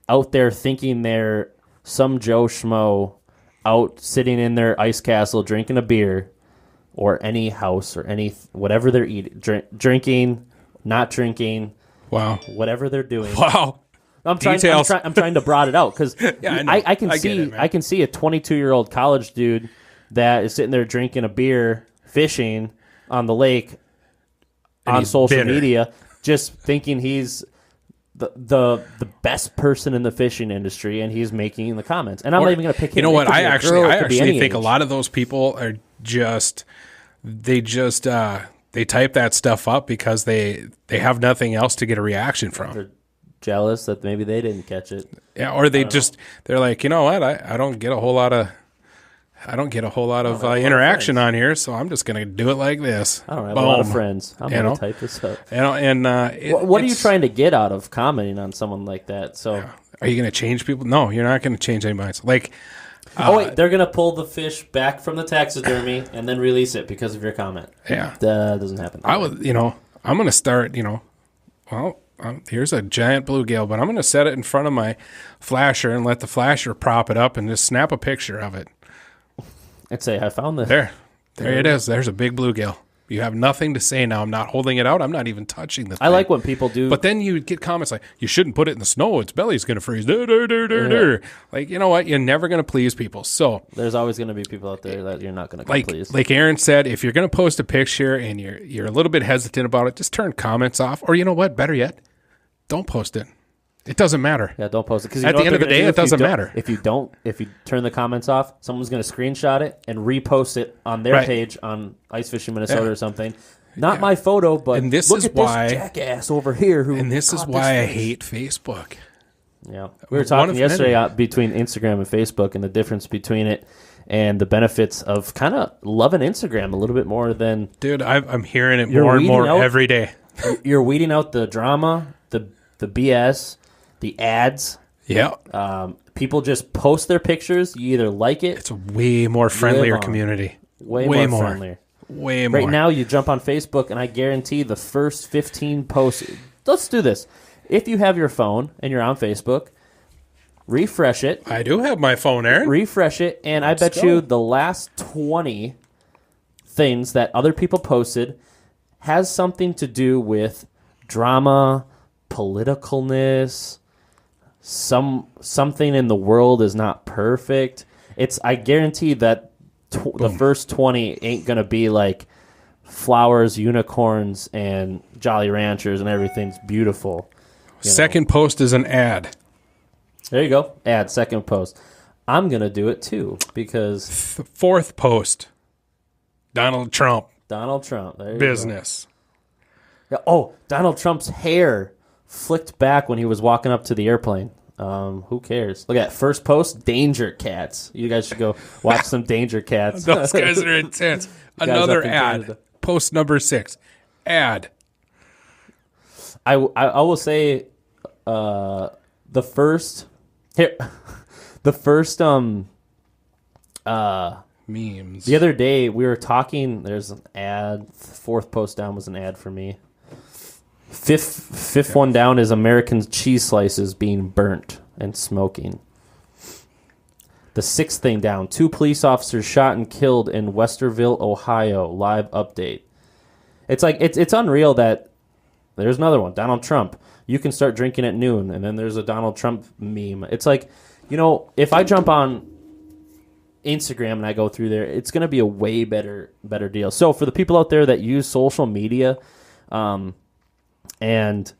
out there thinking they're some Joe Schmo out sitting in their ice castle drinking a beer, or any house, or any whatever they're eating, drinking, not drinking, whatever they're doing. Wow. I'm trying to broad it out because I can see a 22-year-old college dude that is sitting there drinking a beer, fishing on the lake on social media, just thinking he's the best person in the fishing industry, and he's making the comments. And I'm not even going to pick him. You know what? I actually think age. A lot of those people are they type that stuff up because they have nothing else to get a reaction from. They're jealous that maybe they didn't catch it. Yeah, or they're like, you know what? I don't get a whole lot of interaction on here, so I'm just going to do it like this. I don't have a lot of friends. I'm going to type this up. What are you trying to get out of commenting on someone like that? So, are you going to change people? No, you're not going to change anybody's. Like, wait, they're going to pull the fish back from the taxidermy and then release it because of your comment. Yeah, that doesn't happen. I'm going to start. Here's a giant bluegill, but I'm going to set it in front of my flasher and let the flasher prop it up and just snap a picture of it. I'd say I found this. There it is. There's a big bluegill. You have nothing to say now. I'm not holding it out. I'm not even touching the thing. I like when people do. But then you get comments like, you shouldn't put it in the snow. Its belly's going to freeze. Like, you know what? You're never going to please people. So there's always going to be people out there that you're not going to please. Like Aaron said, if you're going to post a picture and you're a little bit hesitant about it, just turn comments off. Or you know what? Better yet, don't post it. It doesn't matter. Yeah, don't post it. Because at the end of the day, it doesn't matter. If you turn the comments off, someone's going to screenshot it and repost it on their page on Ice Fishing Minnesota or something. Not my photo, but this jackass over here who. And this is why I hate Facebook. Yeah, we were talking yesterday between Instagram and Facebook and the difference between it and the benefits of kind of loving Instagram a little bit more than. Dude, I'm hearing it more and more every day. You're weeding out the drama, the BS. The ads. Yeah. People just post their pictures. You either like it. It's a way more friendlier community. Way more friendlier. Way more. Right now, you jump on Facebook, and I guarantee the first 15 posts. Let's do this. If you have your phone and you're on Facebook, refresh it. I do have my phone, Aaron. Refresh it, and I bet you the last 20 things that other people posted has something to do with drama, politicalness, something in the world is not perfect. I guarantee that the first 20 ain't going to be like flowers, unicorns, and Jolly Ranchers, and everything's beautiful. Second post is an ad. There you go. Ad, second post. I'm going to do it too because... Fourth post, Donald Trump. Donald Trump. There you business. Go. Oh, Donald Trump's hair flicked back when he was walking up to the airplane. Who cares? Look at that. First post, Danger Cats. You guys should go watch some Danger Cats. Those guys are intense. Another ad. Canada. Post number 6. Ad. I will say the first memes. The other day we were talking, there's an ad. Fourth post down was an ad for me. Fifth one down is American cheese slices being burnt and smoking. The sixth thing down, 2 police officers shot and killed in Westerville, Ohio. Live update. It's like it's unreal that there's another one. Donald Trump. You can start drinking at noon, and then there's a Donald Trump meme. It's like, if I jump on Instagram and I go through there, it's going to be a way better deal. So for the people out there that use social media, and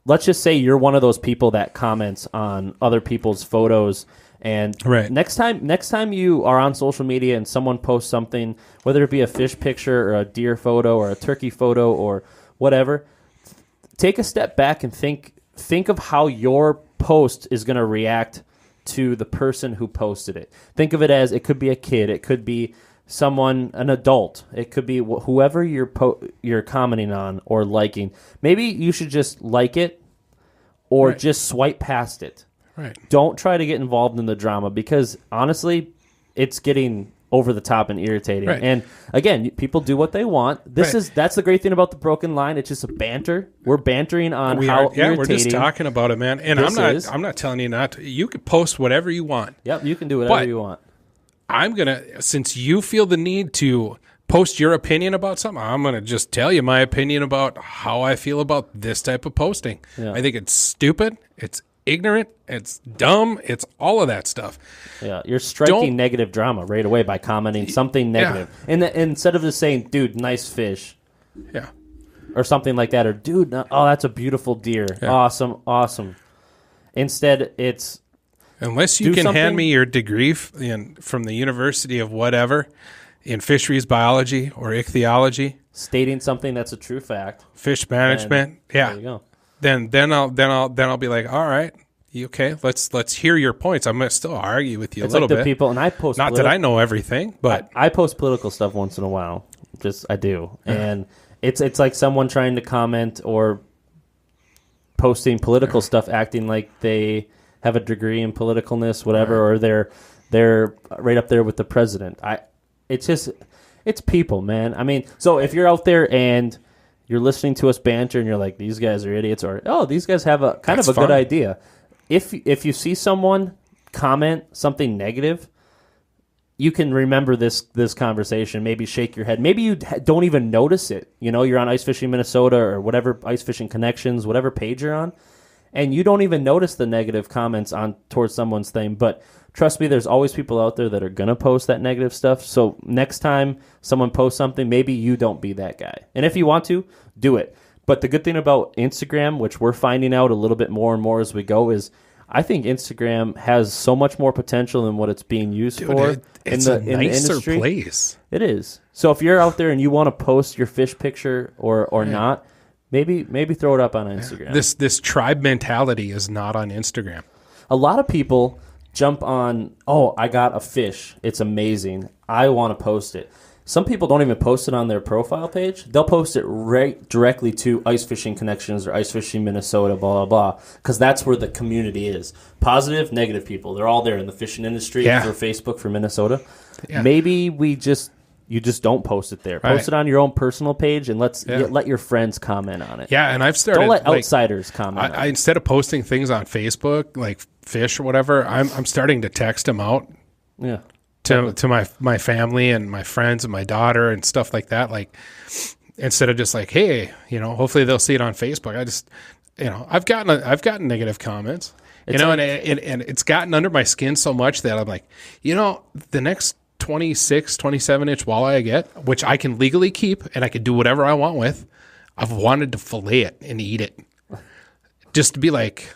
let's just say you're one of those people that comments on other people's photos And Right. next time you are on social media and someone posts something, whether it be a fish picture or a deer photo or a turkey photo or whatever, take a step back and think of how your post is going to react to the person who posted it. Think of it as it could be a kid, it could be someone, an adult, it could be whoever you're commenting on or liking. Maybe you should just like it or Right. just swipe past it. Right. Don't try to get involved in the drama because honestly, it's getting over the top and irritating. Right. And again, people do what they want. That's the great thing about the Broken Line. It's just a banter. We're bantering on irritating. We're just talking about it, man. And I'm not telling you not to. You can post whatever you want. Yep, you can do whatever you want. I'm gonna, since you feel the need to post your opinion about something, I'm gonna just tell you my opinion about how I feel about this type of posting. Yeah. I think it's stupid. It's ignorant. It's dumb. It's all of that stuff. Yeah, you're striking negative drama right away by commenting something negative. And instead of just saying, dude, nice fish. Yeah. Or something like that. Or, dude, that's a beautiful deer. Yeah. Awesome. Instead, it's... Unless you can hand me your degree from the University of whatever in fisheries biology or ichthyology. Stating something that's a true fact. Fish management. There you go. Then I'll be like, all right, okay, let's hear your points. I'm gonna still argue with you a little bit. People, and I post not that I know everything, but I post political stuff once in a while. I do, and it's like someone trying to comment or posting political stuff, acting like they have a degree in politicalness, whatever, or they're right up there with the president. It's people, man. I mean, so if you're out there and you're listening to us banter and you're like, these guys are idiots, or, oh, these guys have a kind of a good idea. If you see someone comment something negative, you can remember this conversation, maybe shake your head. Maybe you don't even notice it. You know, you're on Ice Fishing Minnesota or whatever, Ice Fishing Connections, whatever page you're on, and you don't even notice the negative comments towards someone's thing. But trust me, there's always people out there that are going to post that negative stuff. So next time someone posts something, maybe you don't be that guy. And if you want to, do it. But the good thing about Instagram, which we're finding out a little bit more and more as we go, is I think Instagram has so much more potential than what it's being used for it's in the industry. Place. It is. So if you're out there and you want to post your fish picture or not, maybe throw it up on Instagram. This tribe mentality is not on Instagram. A lot of people jump on, oh, I got a fish. It's amazing. I want to post it. Some people don't even post it on their profile page. They'll post it right directly to Ice Fishing Connections or Ice Fishing Minnesota, blah, blah, blah, because that's where the community is. Positive, negative people. They're all there in the fishing industry for Facebook for Minnesota. Yeah. Maybe you just don't post it there. Post it on your own personal page and let your friends comment on it. Yeah, and I've started... Don't let outsiders comment on it. Instead of posting things on Facebook, like fish or whatever, I'm starting to text them out. Yeah. To my family and my friends and my daughter and stuff like that. Like, instead of just like, hey, hopefully they'll see it on Facebook. I just, I've gotten negative comments, and it's gotten under my skin so much that I'm like, the next 26, 27 inch walleye I get, which I can legally keep and I can do whatever I want with, I've wanted to fillet it and eat it. Just to be like,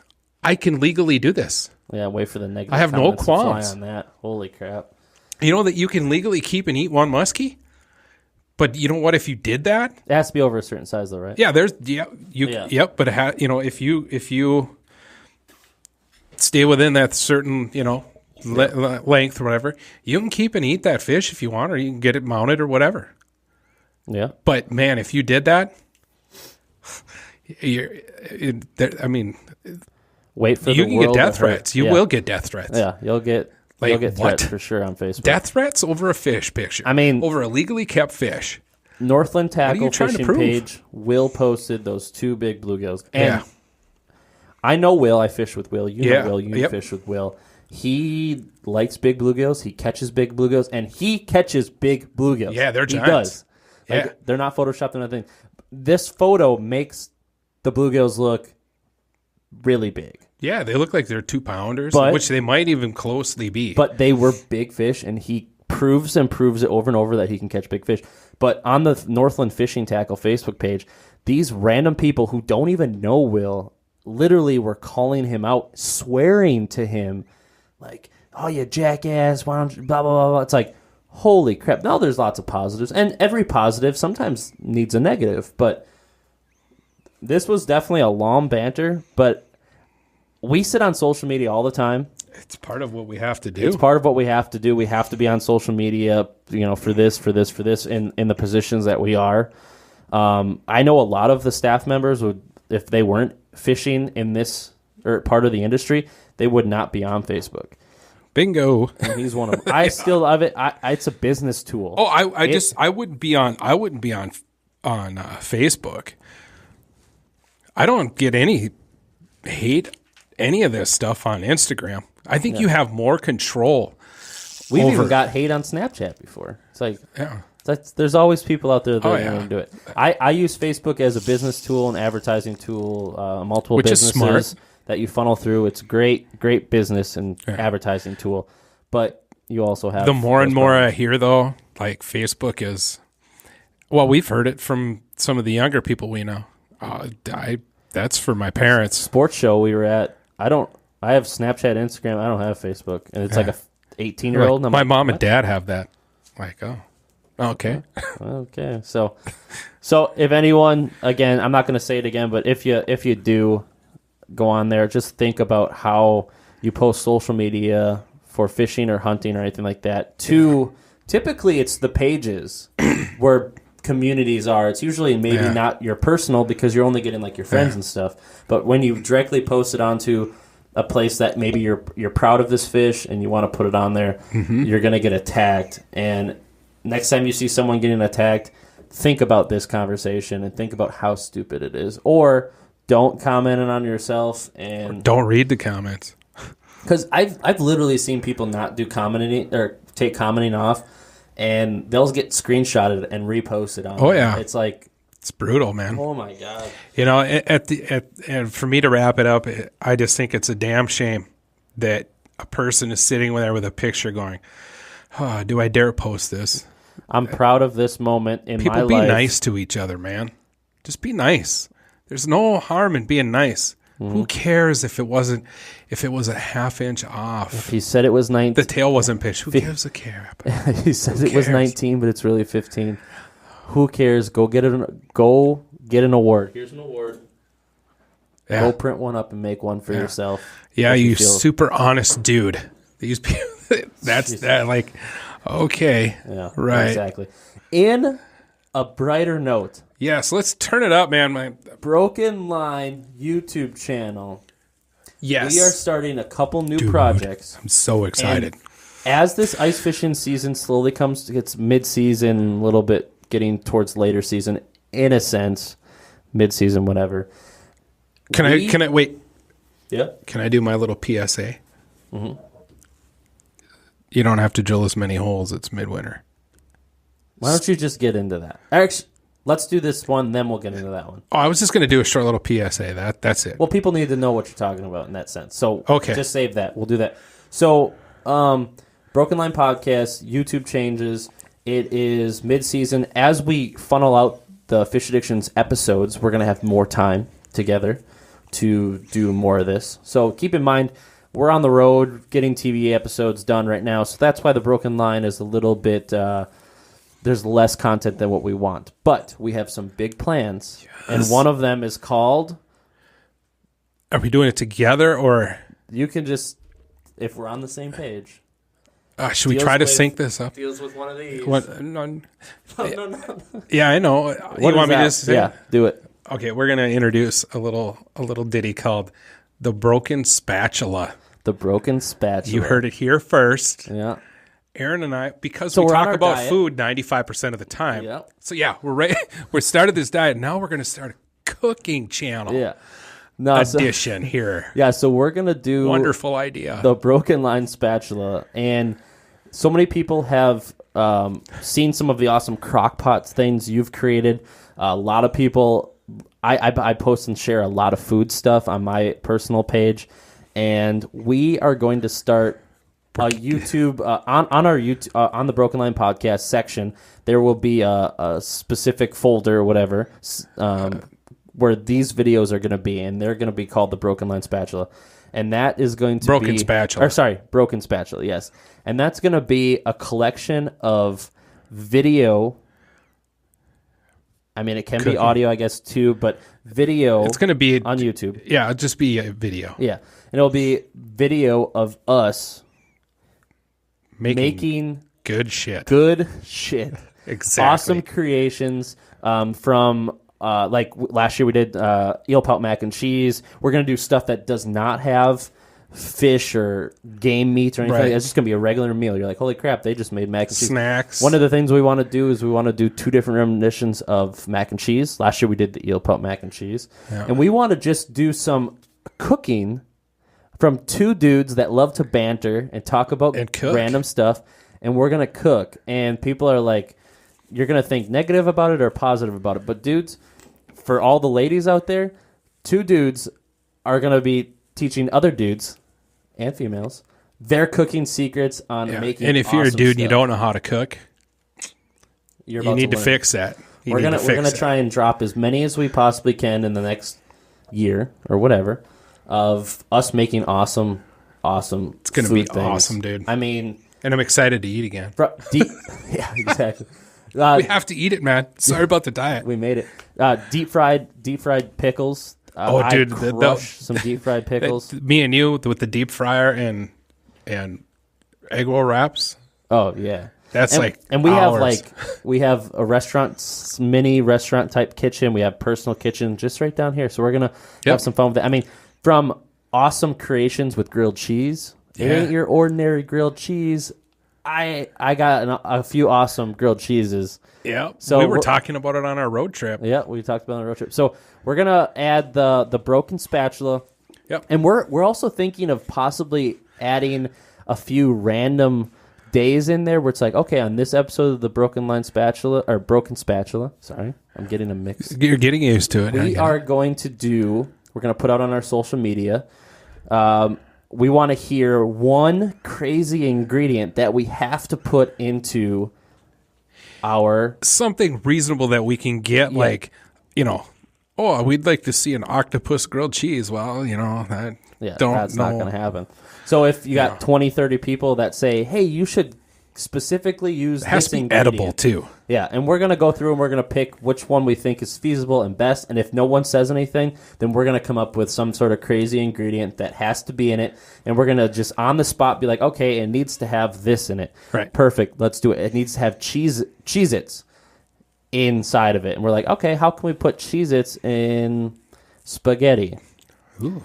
I can legally do this. Yeah, wait for the negative. I have no qualms on that. Holy crap. You know that you can legally keep and eat one muskie? But you know what, if you did that? It has to be over a certain size though, right? Yeah, yep, but if you stay within that certain, length or whatever, you can keep and eat that fish if you want, or you can get it mounted or whatever. Yeah. But man, if you did that, wait for you the can world get death to hurt. threats. You will get death threats. Yeah, you'll get threats for sure on Facebook. Death threats over a fish picture. I mean, over a legally kept fish. Northland Tackle Fishing page, Will posted those 2 big bluegills. And I know Will. I fish with Will. You know Will. You fish with Will. He likes big bluegills. He catches big bluegills, and he catches big bluegills. Yeah, they're giants. He does. Like, they're not photoshopped or nothing. This photo makes the bluegills look really big. Yeah, they look like they're 2-pounders, which they might even closely be. But they were big fish, and he proves it over and over that he can catch big fish. But on the Northland Fishing Tackle Facebook page, these random people who don't even know Will literally were calling him out, swearing to him, like, oh, you jackass, why don't you, blah, blah, blah, blah. It's like, holy crap. Now there's lots of positives, and every positive sometimes needs a negative, but this was definitely a long banter, but we sit on social media all the time. It's part of what we have to do. It's part of what we have to do. We have to be on social media, for this, in the positions that we are. I know a lot of the staff members would, if they weren't fishing in this or part of the industry, they would not be on Facebook. Bingo. And he's one of them. I still love it. It's a business tool. Oh, I wouldn't be on Facebook. I don't get any hate, any of this stuff on Instagram. I think you have more control. We've even got hate on Snapchat before. It's like, there's always people out there that are going to do it. I use Facebook as a business tool, an advertising tool, multiple businesses that you funnel through. It's great business and advertising tool. But you also have the more and more I hear though, like Facebook is. Well, we've heard it from some of the younger people we know. That's for my parents. Sports show we were at. I have Snapchat, Instagram. I don't have Facebook, and it's like a 18-year-old. My mom and dad have that. Like, oh, okay, okay. So if anyone, again, I'm not going to say it again, but if you do go on there, just think about how you post social media for fishing or hunting or anything like that. Typically, it's the pages where communities are. It's usually maybe not your personal because you're only getting like your friends and stuff. But when you directly post it onto a place that maybe you're proud of this fish and you want to put it on there, you're going to get attacked. And next time you see someone getting attacked, think about this conversation and think about how stupid it is. Or don't comment it on yourself and don't read the comments. Because I've literally seen people not do commenting or take commenting off, and they'll get screenshotted and reposted on. Oh yeah, it's like it's brutal, man. Oh my god. And for me to wrap it up, I just think it's a damn shame that a person is sitting there with a picture going, "Oh, do I dare post this?" I'm proud of this moment in my life. People be nice to each other, man. Just be nice. There's no harm in being nice. Who cares if it was a half inch off? If he said it was 19, the tail wasn't pitched. Who gives a care? He says it was 19, but it's really 15. Who cares? Go get an award. Here's an award. Yeah. Go print one up and make one for yourself. Yeah, you super honest dude. These people. That's that. Like, okay, yeah, right, exactly. In a brighter note. Yes, let's turn it up, man. My Broken Line YouTube channel. Yes. We are starting a couple new projects. I'm so excited. And as this ice fishing season slowly gets mid-season, a little bit getting towards later season, in a sense, mid-season, whatever. Can I wait? Yeah. Can I do my little PSA? Mm-hmm. You don't have to drill as many holes. It's midwinter. Why don't you just get into that? Actually, let's do this one, then we'll get into that one. Oh, I was just going to do a short little PSA. That's it. Well, people need to know what you're talking about in that sense. So just save that. We'll do that. So, Broken Line Podcast, YouTube changes. It is mid-season. As we funnel out the Fish Addictions episodes, we're going to have more time together to do more of this. So keep in mind, we're on the road getting TV episodes done right now. So that's why the Broken Line is a little bit... there's less content than what we want. But we have some big plans. Yes. And one of them is called... Are we doing it together or... You can just... If we're on the same page... should we try to sync this up? Deals with one of these. What? No. Yeah, I know. You want me to just... Yeah, do it. Okay, we're going to introduce a little ditty called The Broken Spatula. The Broken Spatula. You heard it here first. Yeah. Aaron and I, because we talk about food 95% of the time. Yep. So yeah, we're ready. We started this diet. Now we're going to start a cooking channel. Yeah. Edition here. Yeah, so we're going to do... Wonderful idea. The Broken Line Spatula. And so many people have seen some of the awesome crock pot things you've created. A lot of people... I post and share a lot of food stuff on my personal page. And we are going to start... YouTube on our YouTube on the Broken Line Podcast section, there will be a specific folder or whatever where these videos are going to be, and they're going to be called the Broken Line Spatula. and that is going to Broken be spatula. Or sorry, broken spatula. Yes, and that's going to be a collection of video. I mean, it can be audio, I guess, too, but video. It's going to be on YouTube. Yeah, it'll just be a video. Yeah, and it'll be video of us making good shit. Good shit. Exactly. Awesome creations from like last year we did eel pout mac and cheese. We're going to do stuff that does not have fish or game meat or anything. Right. It's just going to be a regular meal. You're like, holy crap, they just made mac and cheese. Snacks. One of the things we want to do is we want to do 2 different renditions of mac and cheese. Last year we did the eel pout mac and cheese. Yeah. And we want to just do some cooking from 2 dudes that love to banter and talk about random stuff. And we're going to cook. And people are like, you're going to think negative about it or positive about it. But dudes, for all the ladies out there, 2 dudes are going to be teaching other dudes and females their cooking secrets on making. And if you're a dude and you don't know how to cook, you need to fix that. We're gonna try and drop as many as we possibly can in the next year or whatever of us making awesome. It's gonna be awesome, dude. I mean, and I'm excited to eat again. Yeah, exactly. We have to eat it, man. Sorry about the diet. We made it. Deep fried pickles. Dude, some deep fried pickles. Me and you with the deep fryer and egg roll wraps. Oh yeah, that's and we have a mini restaurant type kitchen. We have personal kitchen just right down here. So we're gonna have some fun with it. I mean, from awesome creations with grilled cheese. It ain't your ordinary grilled cheese. I got a few awesome grilled cheeses. Yeah, so we were talking about it on our road trip. Yeah, we talked about it on the road trip. So we're gonna add the broken spatula. Yep, and we're also thinking of possibly adding a few random days in there where it's like, okay, on this episode of the broken spatula. Sorry, I'm getting a mix. You're getting used to it. We're going to put out on our social media. We want to hear one crazy ingredient that we have to put into our... Something reasonable that we can get, like, we'd like to see an octopus grilled cheese. Well, that's not going to happen. So if you got 20, 30 people that say, hey, you should specifically use this ingredient. It has to be edible, too. Yeah, and we're going to go through and we're going to pick which one we think is feasible and best. And if no one says anything, then we're going to come up with some sort of crazy ingredient that has to be in it. And we're going to just on the spot be like, okay, it needs to have this in it. Right. Perfect. Let's do it. It needs to have Cheez-Its inside of it. And we're like, okay, how can we put Cheez-Its in spaghetti? Ooh.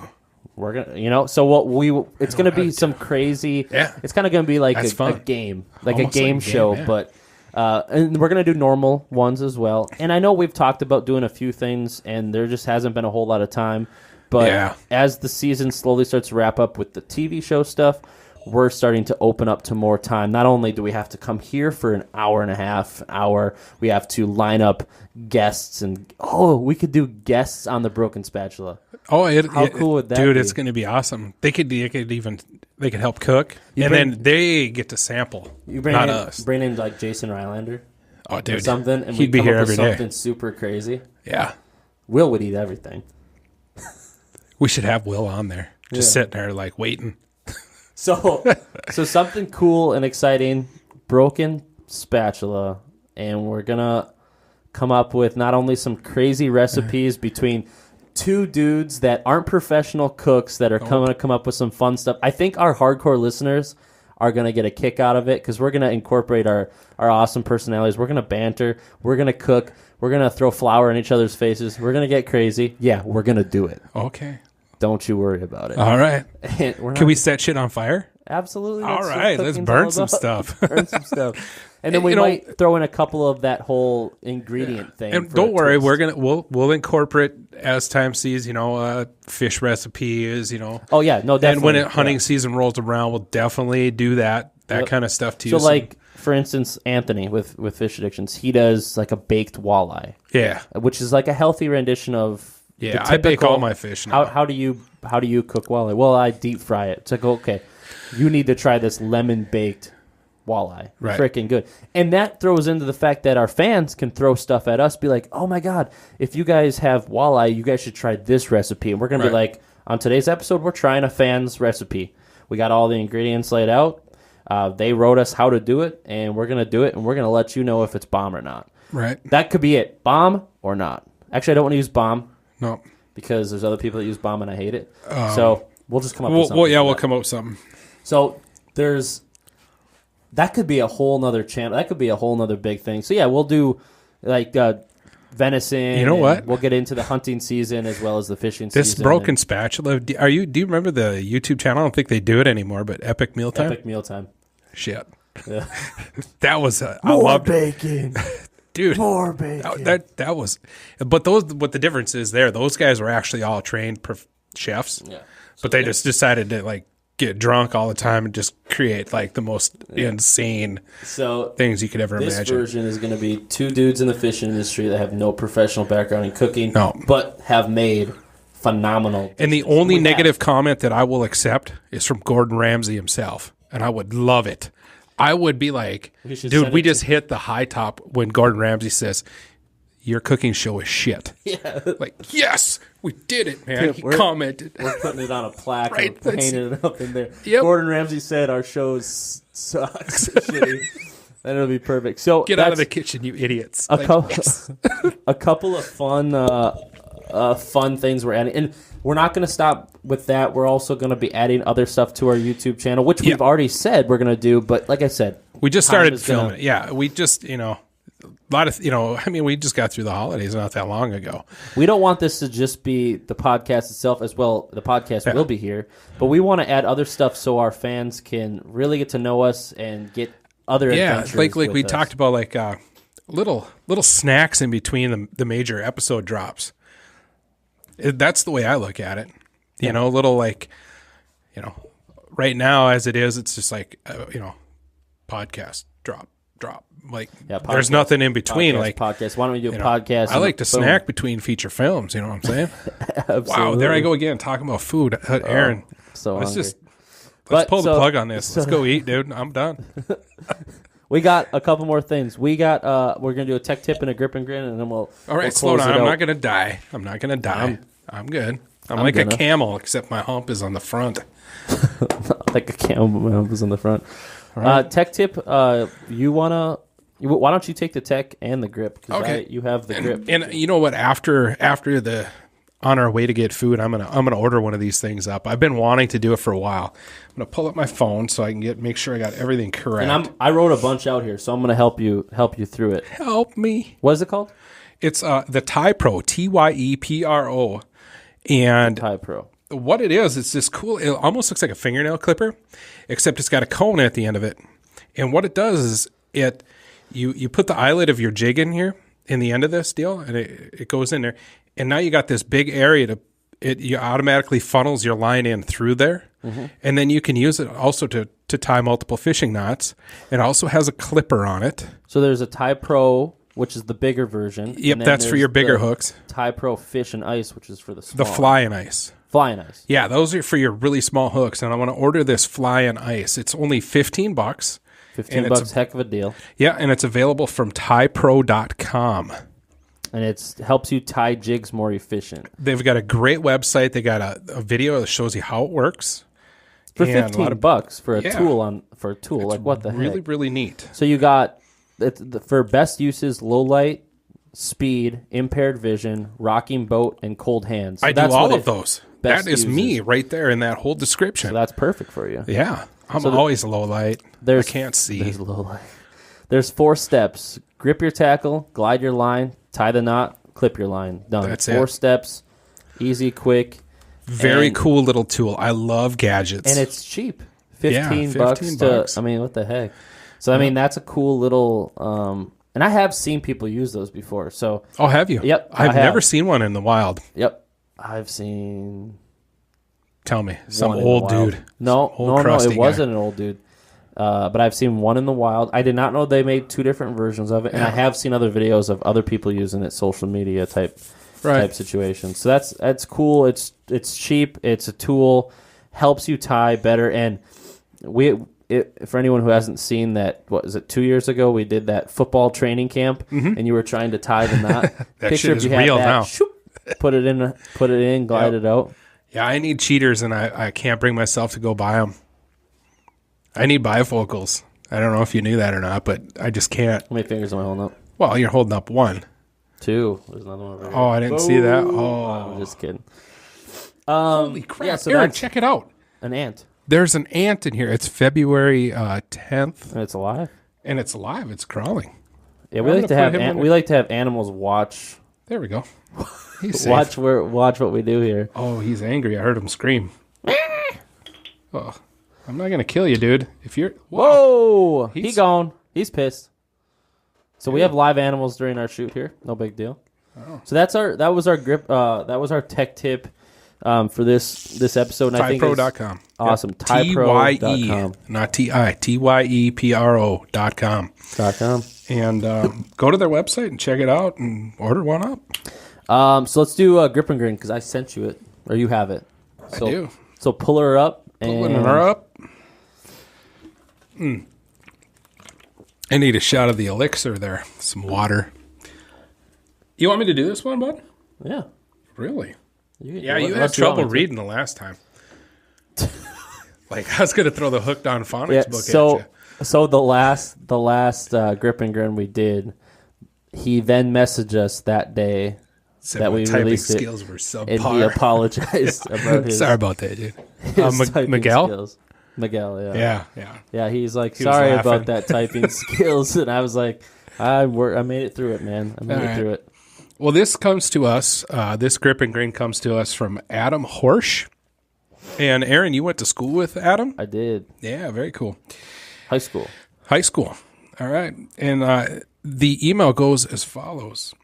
We're gonna, so it's gonna be some crazy. Yeah, it's kind of gonna be like a game, like almost a game show. Yeah. But and we're gonna do normal ones as well. And I know we've talked about doing a few things, and there just hasn't been a whole lot of time. But as the season slowly starts to wrap up with the TV show stuff, we're starting to open up to more time. Not only do we have to come here for an hour and a half, we have to line up guests, and we could do guests on the broken spatula. Oh, how cool would that be? Dude, be? It's going to be awesome. They could help cook, then they get to sample. Not us. Bring in like Jason Rylander. Oh, dude, or something, and he'd be here every day. Something super crazy. Yeah, Will would eat everything. We should have Will on there, just sitting there like waiting. So something cool and exciting, broken spatula, and we're gonna come up with not only some crazy recipes between 2 dudes that aren't professional cooks that are going to come up with some fun stuff. I think our hardcore listeners are going to get a kick out of it because we're going to incorporate our awesome personalities. We're going to banter. We're going to cook. We're going to throw flour in each other's faces. We're going to get crazy. Yeah, we're going to do it. Okay. Don't you worry about it. All right. Can we set shit on fire? Absolutely. All right. Let's burn some stuff. Burn some stuff. And then we might throw in a couple of that whole ingredient thing. And don't worry, we'll incorporate as time sees, fish recipes, Oh yeah, no, definitely. And when hunting season rolls around, we'll definitely do that kind of stuff too. So like, for instance, Anthony with Fish Addictions, he does like a baked walleye. Yeah. Which is like a healthy rendition of I bake all my fish now. How do you cook walleye? Well, I deep fry it. It's like, okay, you need to try this lemon baked walleye. Right. Freaking good. And that throws into the fact that our fans can throw stuff at us, be like, oh my God, if you guys have walleye, you guys should try this recipe. And we're going to be like, on today's episode, we're trying a fan's recipe. We got all the ingredients laid out. They wrote us how to do it, and we're going to do it, and we're going to let you know if it's bomb or not. Right. That could be it. Bomb or not. Actually, I don't want to use bomb. No. Because there's other people that use bomb, and I hate it. So we'll just come up with something. We'll come up with something. So that could be a whole nother channel. That could be a whole nother big thing. So, yeah, we'll do, like, venison. You know what? We'll get into the hunting season as well as the fishing season. This broken spatula. Do you remember the YouTube channel? I don't think they do it anymore, but Epic Mealtime. Epic Mealtime. Shit. Yeah. That was more bacon, dude. More bacon. That was. But what the difference is there? Those guys were actually all trained chefs. Yeah. But they just decided to like get drunk all the time and just create like the most insane things you could ever imagine. This version is going to be two dudes in the fishing industry that have no professional background in cooking, but have made phenomenal dishes. And the only negative comment that I will accept is from Gordon Ramsay himself, and I would love it. I would be like, dude, we just hit the high top when Gordon Ramsay says, your cooking show is shit. Yeah. Like, yes, we did it, man. He commented. We're putting it on a plaque Right, and painting it up in there. Yep. Gordon Ramsay said our show sucks. Shitty. Then it'll be perfect. So get out of the kitchen, you idiots. A couple of fun things we're adding. And we're not going to stop with that. We're also going to be adding other stuff to our YouTube channel, which we've already said we're going to do. But like I said, we just started filming it. Yeah, we just, a lot of, we just got through the holidays not that long ago. We don't want this to just be the podcast itself as well. The podcast will be here, but we want to add other stuff so our fans can really get to know us and get other adventures. Like we us. talked about, like little snacks in between the major episode drops. That's the way I look at it. Little like, right now as it is, it's just like, podcast drop. Like, there's nothing in between. Podcast. Why don't we do a podcast? I like to snack between feature films. You know what I'm saying? Wow, there I go again talking about food. Aaron, let's pull the plug on this. Let's go eat, dude. I'm done. We got a couple more things. We're gonna do a tech tip and a grip and grin, and then we'll. All right, slow down. I'm not gonna die. I'm good. I'm like a camel, except my hump is on the front. Like a camel, my hump is on the front. Right. Tech tip. Why don't you take the tech and the grip? Because you have the grip. And you know what? After on our way to get food, I'm gonna order one of these things up. I've been wanting to do it for a while. I'm gonna pull up my phone so I can make sure I got everything correct. And I wrote a bunch out here, so I'm gonna help you through it. Help me. What is it called? It's the TyePro, TYEPRO, and TyePro. What it is, it's this cool. It almost looks like a fingernail clipper, except it's got a cone at the end of it. And what it does is you put the eyelid of your jig in here in the end of this deal, and it goes in there. And now you got this big area you automatically funnels your line in through there. Mm-hmm. And then you can use it also to tie multiple fishing knots. It also has a clipper on it. So there's a TyePro, which is the bigger version. Yep, that's for your bigger hooks. TyePro Fish and Ice, which is for the small. The Fly and Ice. Fly and Ice. Yeah, those are for your really small hooks. And I want to order this Fly and Ice. It's only $15. $15, heck of a deal. Yeah, and it's available from TyePro.com. And it helps you tie jigs more efficient. They've got a great website. They got a video that shows you how it works. For $15 for a tool it's like what the heck? Really, really neat. So you got for best uses, low light, speed, impaired vision, rocking boat, and cold hands. So I do all of those. That is me uses. right there in that whole description. So that's perfect for you. Yeah. I'm always low light. I can't see. There's low light. There's 4 steps. Grip your tackle, glide your line, tie the knot, clip your line. Done. That's 4 steps. Easy, quick. Very cool little tool. I love gadgets. And it's cheap. $15 to, what the heck? So, that's a cool little, and I have seen people use those before. So. Oh, have you? Yep. I've never seen one in the wild. Yep. I've seen. Tell me. Some old dude. No, it wasn't an old dude. But I've seen one in the wild. I did not know they made 2 different versions of it, and I have seen other videos of other people using it, social media type situations. So that's cool. It's cheap. It's a tool, helps you tie better. And for anyone who hasn't seen that, what is it? 2 years ago we did that football training camp, and you were trying to tie the knot. That shit is real now. Put it in, glide it out. Yeah, I need cheaters, and I can't bring myself to go buy them. I need bifocals. I don't know if you knew that or not, but I just can't. How many fingers am I holding up? Well, you're holding up one. 2. There's another one over here. Oh, I didn't see that. Oh, I'm just kidding. holy crap. Yeah, so Aaron, that's check it out. an ant. There's an ant in here. It's February 10th, And it's alive. and it's alive. It's crawling. Yeah, we I'm like to gonna have put him in we like to have animals watch There we go. He's safe. watch what we do here. Oh, he's angry. I heard him scream. Oh, I'm not gonna kill you, dude. If you're Whoa! He's- He gone. He's pissed. So we have live animals during our shoot here. No big deal. Oh. So that was our grip. That was our tech tip for this episode. And I think it's TyePro.com. awesome. Yep. TyePro.com. Not T-I. TYEPRO.com. .com. And go to their website and check it out and order one up. So let's do Grip and Grin because I sent you it or you have it. So, I do. So pull her up. Pulling her up. I need a shot of the elixir there. Some water. You want me to do this one, bud? Yeah. Really? You Yeah, you had trouble reading the last time. Like, I was going to throw the Hooked on Phonics book at you. So the last Grip and Grin we did, he then messaged us that day Said that my we typing released it, skills were subpar. and he apologized about his, Sorry about that, dude. his typing Miguel? skills. Miguel, yeah. Yeah. Yeah, he's like, He was sorry laughing. about that typing skills. And I was like, I made it through it, man. I made All it right. through it. Well, this comes to us, this Grip and Grin comes to us from Adam Horsch. And Aaron, you went to school with Adam? I did. Yeah, very cool. High school. High school. All right. And the email goes as follows.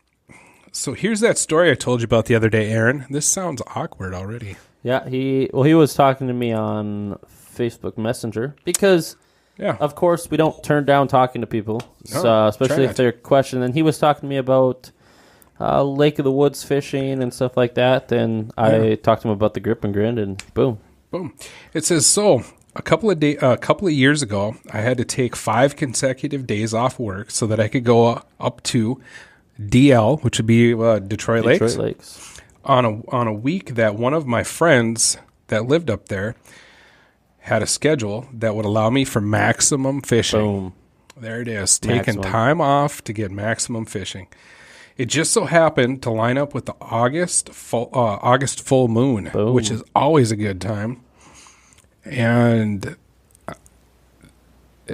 So here's that story I told you about the other day, Aaron. This sounds awkward already. Yeah, he was talking to me on Facebook Messenger because, Yeah. of course, we don't turn down talking to people, No, so, especially try if not they're questioning. And he was talking to me about Lake of the Woods fishing and stuff like that. And I talked to him about the Grip and Grin, and boom. Boom. It says, so a couple of years ago, I had to take 5 consecutive days off work so that I could go up to DL, which would be Detroit Lakes, on a week that one of my friends that lived up there had a schedule that would allow me for maximum fishing. Boom. There it is, taking Maximum. time off to get maximum fishing. It just so happened to line up with the August full moon, Boom. which is always a good time. And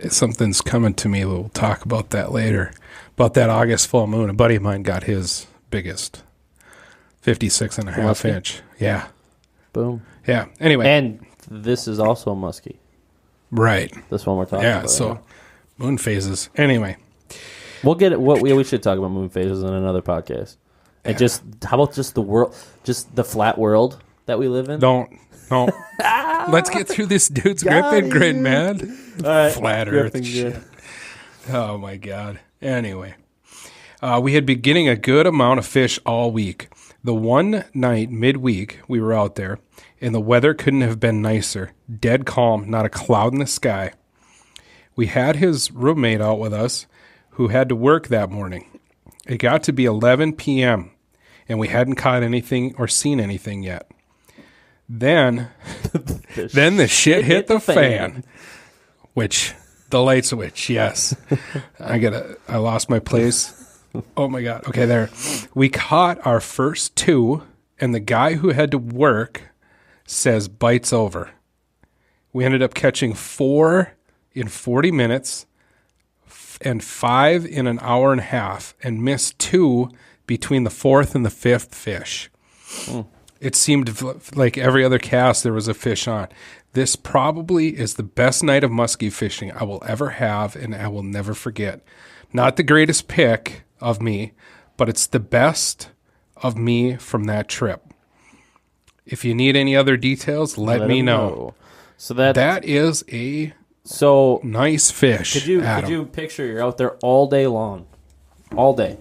something's coming to me. We'll talk about that later. About that August full moon. A buddy of mine got his biggest 56 and a half Muskie? inch. Yeah. Boom. Yeah. Anyway. And this is also a muskie. Right. This one we're talking Yeah. about. So right moon phases. Anyway. now. We'll get it. We should talk about moon phases in another podcast. And just, how about just the world, just the flat world that we live in? Don't. Let's get through this dude's Grip and Grin, man. All right. Flat Grip Earth and shit. Grin. Oh, my God. Anyway. We had been getting a good amount of fish all week. The one night midweek we were out there, and the weather couldn't have been nicer. Dead calm, not a cloud in the sky. We had his roommate out with us who had to work that morning. It got to be 11 p.m., and we hadn't caught anything or seen anything yet. Then the shit hit the fan. Which, the light switch, yes. I lost my place. Oh my God. Okay, there. We caught our first 2, and the guy who had to work says bite's over. We ended up catching 4 in 40 minutes and 5 in an hour and a half, and missed 2 between the 4th and the 5th fish. It seemed like every other cast there was a fish on. This probably is the best night of muskie fishing I will ever have, and I will never forget. Not the greatest pick of me, but it's the best of me from that trip. If you need any other details, let me him know. So that is a so nice fish. could you picture you're out there all day long, all day,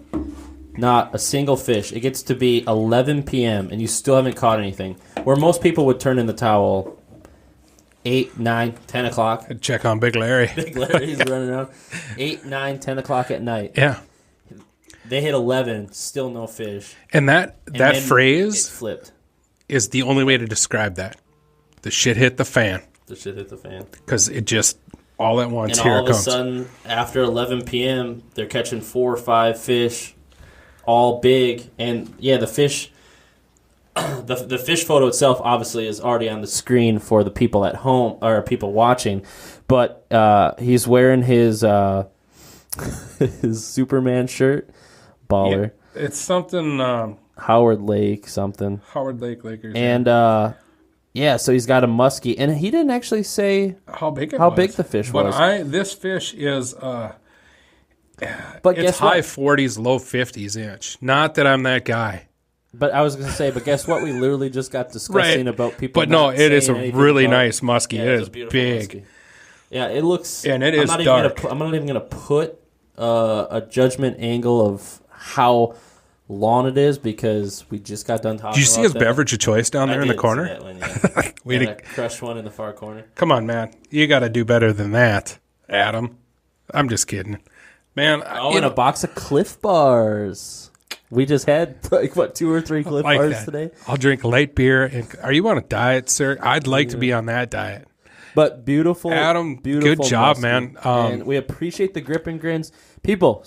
not a single fish. It gets to be 11 p.m. and you still haven't caught anything. Where most people would turn in the towel 8, 9, 10 o'clock. Check on Big Larry. Big Larry's running around 8, 9, 10 o'clock at night. Yeah. They hit 11, still no fish. And that And then phrase, it flipped. is the only way to describe that. The shit hit the fan. The shit hit the fan. Because it just, all at once, and here all it of comes. a sudden, after 11 p.m., they're catching 4 or 5 fish, all big. And, yeah, the fish, the fish photo itself obviously is already on the screen for the people at home, or people watching. But he's wearing his his Superman shirt, baller. Yeah, it's something... Howard Lake something. Howard Lake Lakers. And, yeah, so he's got a muskie. And he didn't actually say how big the fish was. But this fish is... but it's guess high what? 40s, low 50s inch. Not that I'm that guy. But I was going to say, but guess what? We literally just got discussing about people. But no, not it is a saying anything really about, nice muskie. Yeah, It it's is a beautiful big. muskie. Yeah, it looks. And it is I'm dark. I'm not even going to put a judgment angle of how long it is because we just got done talking about Did you see his that. beverage of choice down there in the I did corner? see that one, yeah. We And did- a crushed one in the far corner. Come on, man. You got to do better than that, Adam. I'm just kidding. Man, Oh, and a box of Cliff Bars. We just had, 2 or 3 Cliff like Bars that. today? I'll drink light beer. And are you on a diet, sir? I'd like to be on that diet. But beautiful, Adam, beautiful good job, muskie. man. And we appreciate the grip and grins. People,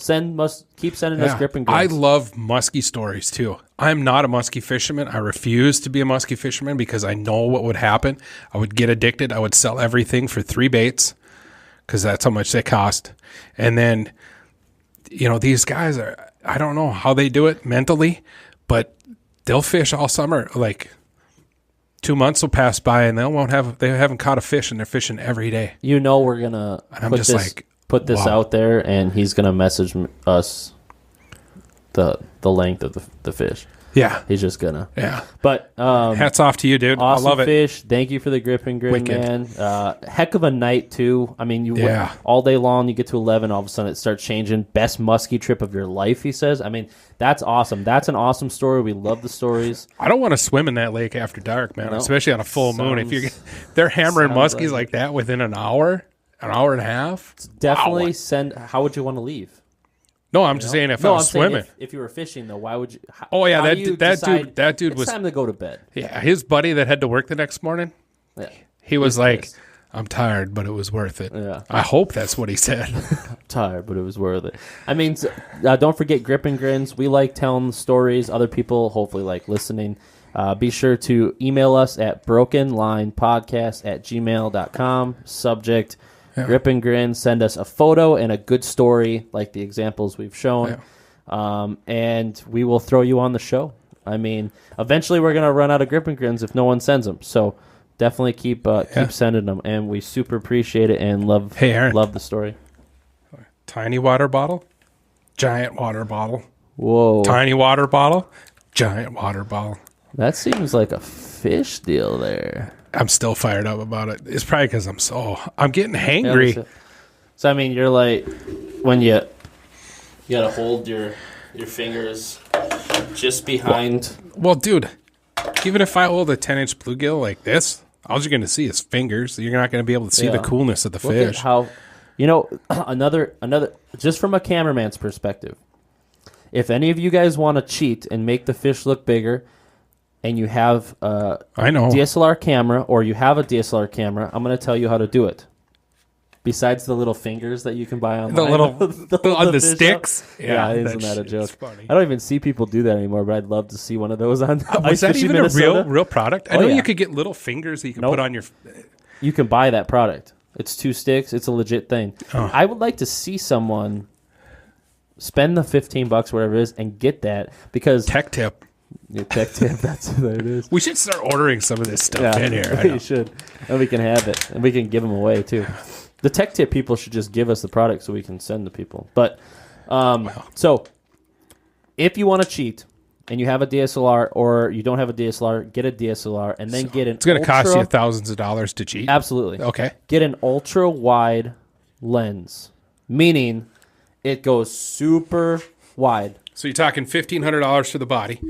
keep sending us grip and grins. I love muskie stories too. I'm not a muskie fisherman. I refuse to be a muskie fisherman because I know what would happen. I would get addicted. I would sell everything for 3 baits because that's how much they cost. And then, these guys are, I don't know how they do it mentally, but they'll fish all summer. Like 2 months will pass by and they haven't caught a fish and they're fishing every day. We're gonna put this wow. out there, and he's gonna message us the length of the fish. Yeah. He's just gonna. Yeah. But hats off to you, dude. awesome I love it. fish. Thank you for the grip and grin, Wicked. man. Heck of a night too. I mean, you went all day long. You get to 11, all of a sudden it starts changing. Best muskie trip of your life, he says. I mean, that's awesome. That's an awesome story. We love the stories. I don't want to swim in that lake after dark, man. No. Especially on a full moon. If they're hammering sounds muskies like that within an hour and a half. Definitely Wow. send. How would you want to leave? No, I'm just saying if I I'm was saying swimming. if you were fishing, though, why would you? Oh, yeah, how that do you dude- that decide dude- that dude it's was- time to go to bed. Yeah, his buddy that had to work the next morning, Yeah, he was like, pissed. I'm tired, but it was worth it. Yeah. I hope that's what he said. tired, but it was worth it. I mean, don't forget grip and grins. We like telling stories. Other people hopefully like listening. Be sure to email us at brokenlinepodcast@gmail.com. Subject, grip and grin. Send us a photo and a good story like the examples we've shown. Yeah. And we will throw you on the show. I mean, eventually we're going to run out of grip and grins if no one sends them. So definitely keep sending them. And we super appreciate it and love the story. Tiny water bottle, giant water bottle. Whoa. Tiny water bottle, giant water bottle. That seems like a fish deal there. I'm still fired up about it. It's probably because I'm getting hangry. So I mean, you're like when you gotta hold your fingers just behind. Well, dude, even if I hold a 10-inch bluegill like this, all you're going to see is fingers. You're not going to be able to see the coolness of the Look fish. at how another just from a cameraman's perspective. If any of you guys want to cheat and make the fish look bigger, and you have a DSLR camera or you have a DSLR camera, I'm going to tell you how to do it. Besides the little fingers that you can buy online. On the sticks? Yeah, isn't that a joke? Funny. I don't even see people do that anymore, but I'd love to see one of those on Was that even a real product? I know yeah. you could get little fingers that you can put on your... You can buy that product. It's 2 sticks. It's a legit thing. Oh. I would like to see someone spend the $15, whatever it is, and get that because... Tech tip. Your tech tip, that's what it is. We should start ordering some of this stuff in here. We should. And we can have it. And we can give them away, too. The tech tip people should just give us the product so we can send to people. But, so, if you want to cheat and you have a DSLR or you don't have a DSLR, get a DSLR and then get an It's going to cost you thousands of dollars to cheat? Absolutely. Okay. Get an ultra-wide lens, meaning it goes super wide. So you're talking $1,500 for the body.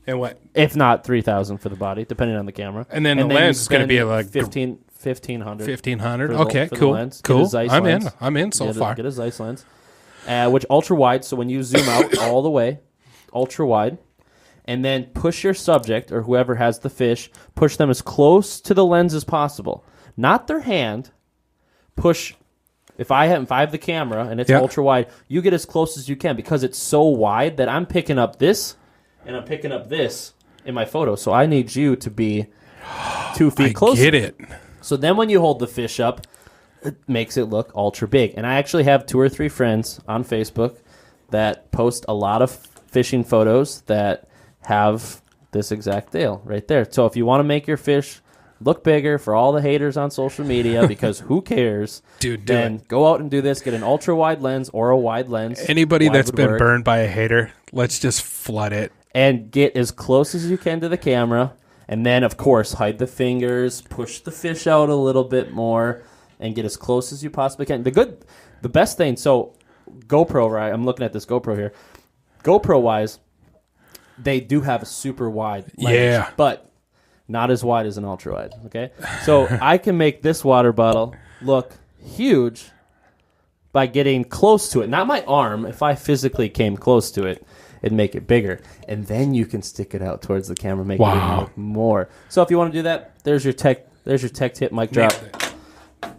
And what? If not $3,000 for the body, depending on the camera. And then the lens is going to be like $1,500. $1,500. For Okay, the cool. lens. Cool. Zeiss I'm lens. in. I'm in so far. Get a Zeiss lens, which ultra wide. So when you zoom out all the way, ultra wide, and then push your subject or whoever has the fish, push them as close to the lens as possible. Not their hand. Push. If I have the camera and it's ultra wide, you get as close as you can because it's so wide that I'm picking up this and I'm picking up this in my photo. So I need you to be 2 feet closer. I get it. So then when you hold the fish up, it makes it look ultra big. And I actually have 2 or 3 friends on Facebook that post a lot of fishing photos that have this exact deal right there. So if you want to make your fish look bigger for all the haters on social media, because who cares? Dude, then go out and do this. Get an ultra wide lens or a wide lens. Anybody that's been burned by a hater, let's just flood it. And get as close as you can to the camera. And then, of course, hide the fingers, push the fish out a little bit more, and get as close as you possibly can. The best thing, so GoPro, right? I'm looking at this GoPro here. GoPro-wise, they do have a super wide lens, but not as wide as an ultra wide. Okay, so I can make this water bottle look huge by getting close to it. Not my arm. If I physically came close to it, it'd make it bigger, and then you can stick it out towards the camera, make it look more. So if you want to do that, there's your tech tip, mic drop,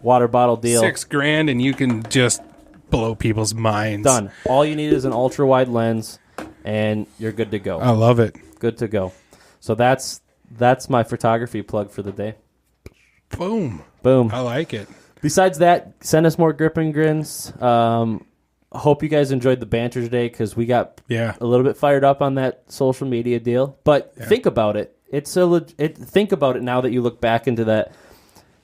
water bottle deal. $6,000 and you can just blow people's minds. Done. All you need is an ultra wide lens, and you're good to go. I love it. Good to go. So that's my photography plug for the day. Boom. I like it. Besides that, send us more grip and grins. Hope you guys enjoyed the banter today because we got a little bit fired up on that social media deal. But think about it. Think about it now that you look back into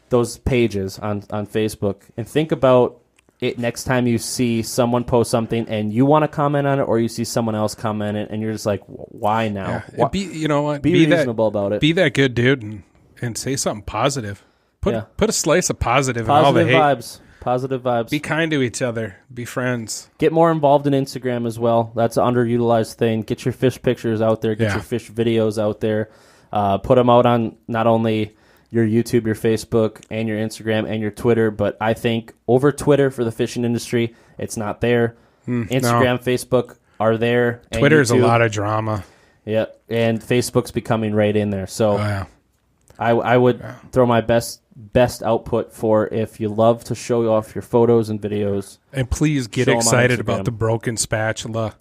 those pages on Facebook, and think about it next time you see someone post something and you want to comment on it, or you see someone else comment it, and you're just like, why now? Yeah. Be reasonable about it. Be that good dude and say something positive. Put a slice of positive in all the hate. Positive vibes. Be kind to each other. Be friends. Get more involved in Instagram as well. That's an underutilized thing. Get your fish pictures out there. Get your fish videos out there. Put them out on not only your YouTube, your Facebook, and your Instagram, and your Twitter, but I think over Twitter for the fishing industry, it's not there. Instagram, Facebook are there. Twitter's a lot of drama. Yeah, and Facebook's becoming right in there. So I would throw my best output for if you love to show off your photos and videos. And please get excited about the broken spatula.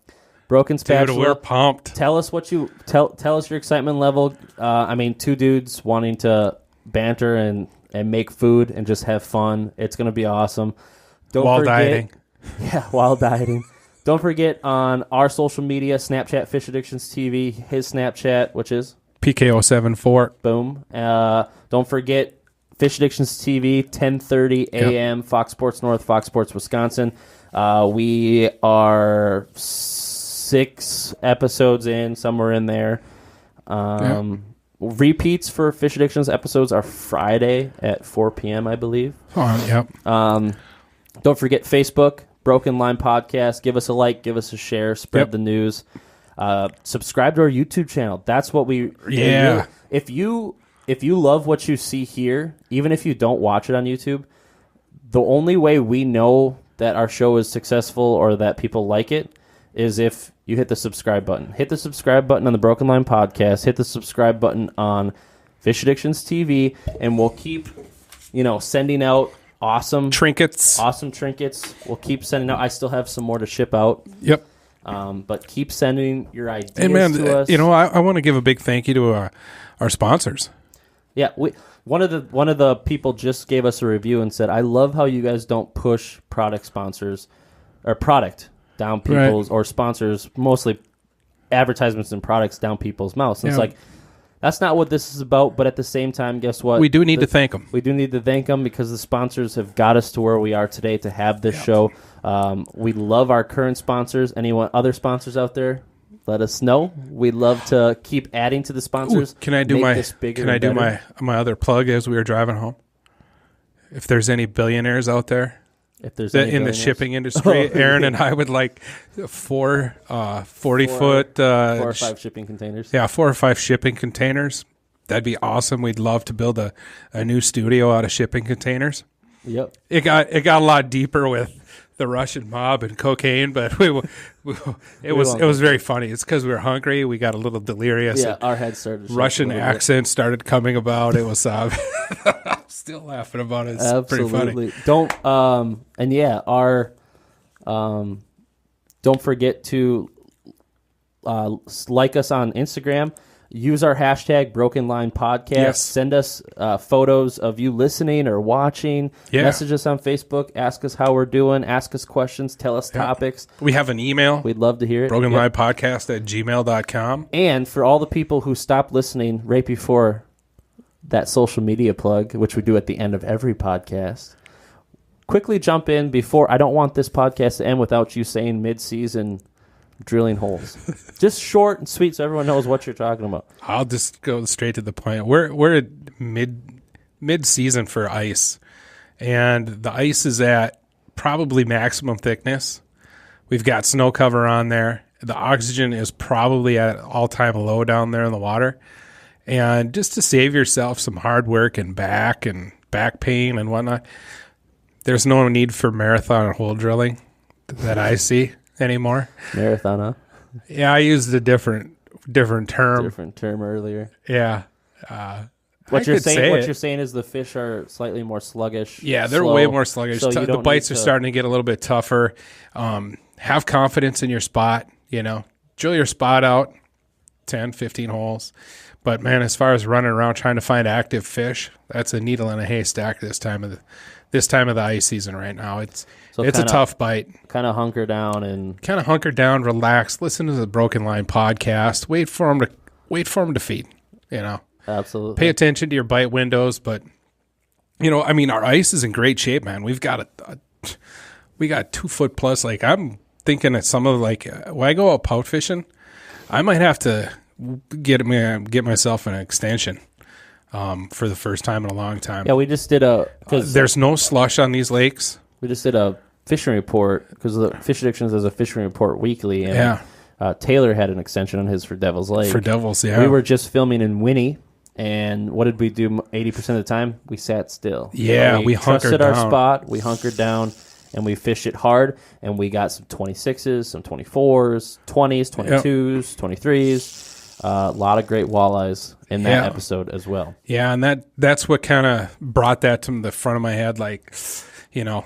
Broken spatula. Dude, we're pumped. Tell us tell us your excitement level. 2 dudes wanting to banter and make food and just have fun. It's going to be awesome. While dieting. Yeah, while dieting. Don't forget on our social media, Snapchat Fish Addictions TV, his Snapchat, which is PKO74. Boom. Don't forget Fish Addictions TV, 10:30 a.m. Fox Sports North, Fox Sports Wisconsin. We are 6 episodes in, somewhere in there. Repeats for Fish Addictions episodes are Friday at 4 p.m., I believe. Don't forget Facebook, Broken Line Podcast. Give us a like, give us a share, spread the news. Subscribe to our YouTube channel. That's what we... Yeah. If you love what you see here, even if you don't watch it on YouTube, the only way we know that our show is successful or that people like it is if you hit the subscribe button. Hit the subscribe button on the Broken Line Podcast. Hit the subscribe button on Fish Addictions TV, and we'll keep, sending out awesome trinkets. We'll keep sending out. I still have some more to ship out. Yep. But keep sending your ideas to us. I want to give a big thank you to our sponsors. Yeah, one of the people just gave us a review and said, "I love how you guys don't push product sponsors or product down people's or sponsors, mostly advertisements and products down people's mouths." And it's like, that's not what this is about. But at the same time, guess what? We do need to thank them. We do need to thank them because the sponsors have got us to where we are today to have this show. We love our current sponsors. Anyone other sponsors out there? Let us know. We'd love to keep adding to the sponsors. Can I do my other plug as we were driving home? If there's any billionaires out there, in the shipping industry, Aaron and I would like 4 40-foot 4 or 5 shipping containers. Yeah, 4 or 5 shipping containers. That'd be awesome. We'd love to build a new studio out of shipping containers. Yep. It got a lot deeper with the Russian mob and cocaine, but it was very funny. It's because we were hungry. We got a little delirious. Yeah, our heads started. Russian accent started coming about. It was. I'm still laughing about it. It's Absolutely. pretty funny. Don't forget to like us on Instagram. Use our hashtag Broken Line Podcast. Yes. Send us photos of you listening or watching. Yeah. Message us on Facebook. Ask us how we're doing. Ask us questions. Tell us topics. We have an email. We'd love to hear it. brokenlinepodcast@gmail.com. And for all the people who stopped listening right before that social media plug, which we do at the end of every podcast, quickly jump in before. I don't want this podcast to end without you saying mid-season drilling holes. Just short and sweet so everyone knows what you're talking about. I'll just go straight to the point. We're at mid-season for ice, and the ice is at probably maximum thickness. We've got snow cover on there. The oxygen is probably at all-time low down there in the water. And just to save yourself some hard work and back pain and whatnot, there's no need for marathon hole drilling that I see anymore. Marathon, huh? Yeah, I used a different term. Different term earlier. Yeah. What you're saying is the fish are slightly more sluggish. Yeah, they're slow, way more sluggish. so you The don't bites need are to- starting to get a little bit tougher. Have confidence in your spot, drill your spot out 10, 15 holes. But man, as far as running around trying to find active fish, that's a needle in a haystack this time of the ice season right now. It's a tough bite. Kind of hunker down and relax, listen to the Broken Line podcast, wait for them to feed, absolutely pay attention to your bite windows. But our ice is in great shape, man. We've got we got 2 foot plus. Like, I'm thinking that some of when I go out pout fishing, I might have to get myself an extension for the first time in a long time. Yeah, we just did because there's no slush on these lakes. we just did a fishing report because the Fish Addictions does a fishing report weekly, and Taylor had an extension on his for Devil's Lake. For Devils, yeah. We were just filming in Winnie, and what did we do 80% of the time? We sat still. Yeah, we hunkered trusted our down. spot. We hunkered down, and we fished it hard, and we got some 26s, some 24s, 20s, 22s, 23s. A lot of great walleyes in that episode as well. Yeah, and that's what kind of brought that to the front of my head. Like, even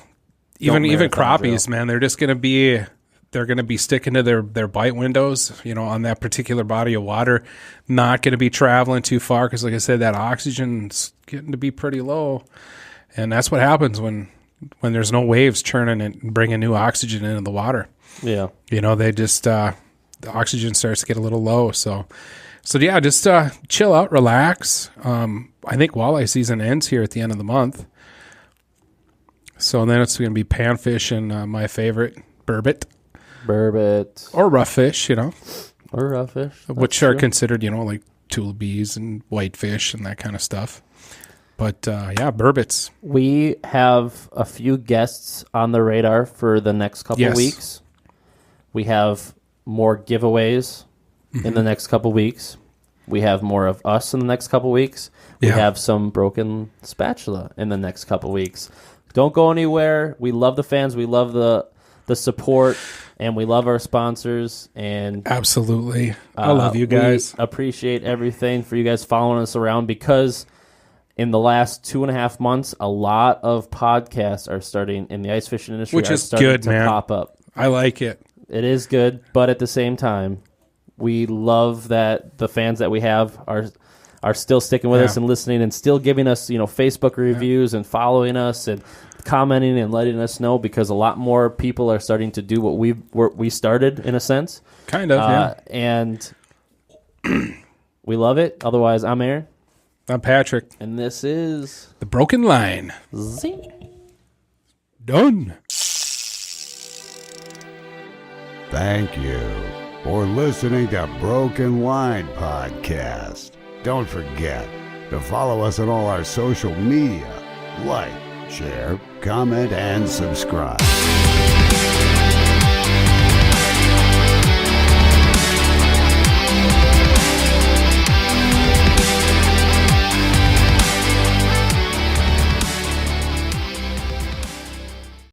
crappies, man, they're going to be sticking to their bite windows, on that particular body of water, not going to be traveling too far because, like I said, that oxygen's getting to be pretty low, and that's what happens when there's no waves churning and bringing new oxygen into the water. Yeah, they just the oxygen starts to get a little low. So yeah, just chill out, relax. I think walleye season ends here at the end of the month. So then it's going to be panfish and my favorite, burbot. Or rough fish, Or rough fish. which are considered, like tullabees and whitefish and that kind of stuff. But burbots. We have a few guests on the radar for the next couple weeks. We have more giveaways in the next couple weeks. We have more of us in the next couple weeks. We have some broken spatula in the next couple weeks. Don't go anywhere. We love the fans. We love the support, and we love our sponsors. And absolutely, I love you guys. We appreciate everything for you guys following us around, because in the last 2.5 months, a lot of podcasts are starting in the ice fishing industry, which is good, man. Pop up. I like it. It is good, but at the same time, we love that the fans that we have are still sticking with us and listening and still giving us, Facebook reviews and following us and commenting and letting us know, because a lot more people are starting to do what we started, in a sense. Kind of, yeah. And we love it. Otherwise, I'm Aaron. I'm Patrick. And this is The Broken Line. Zing. Done. Thank you for listening to Broken Line Podcast. Don't forget to follow us on all our social media. Like, share, comment, and subscribe.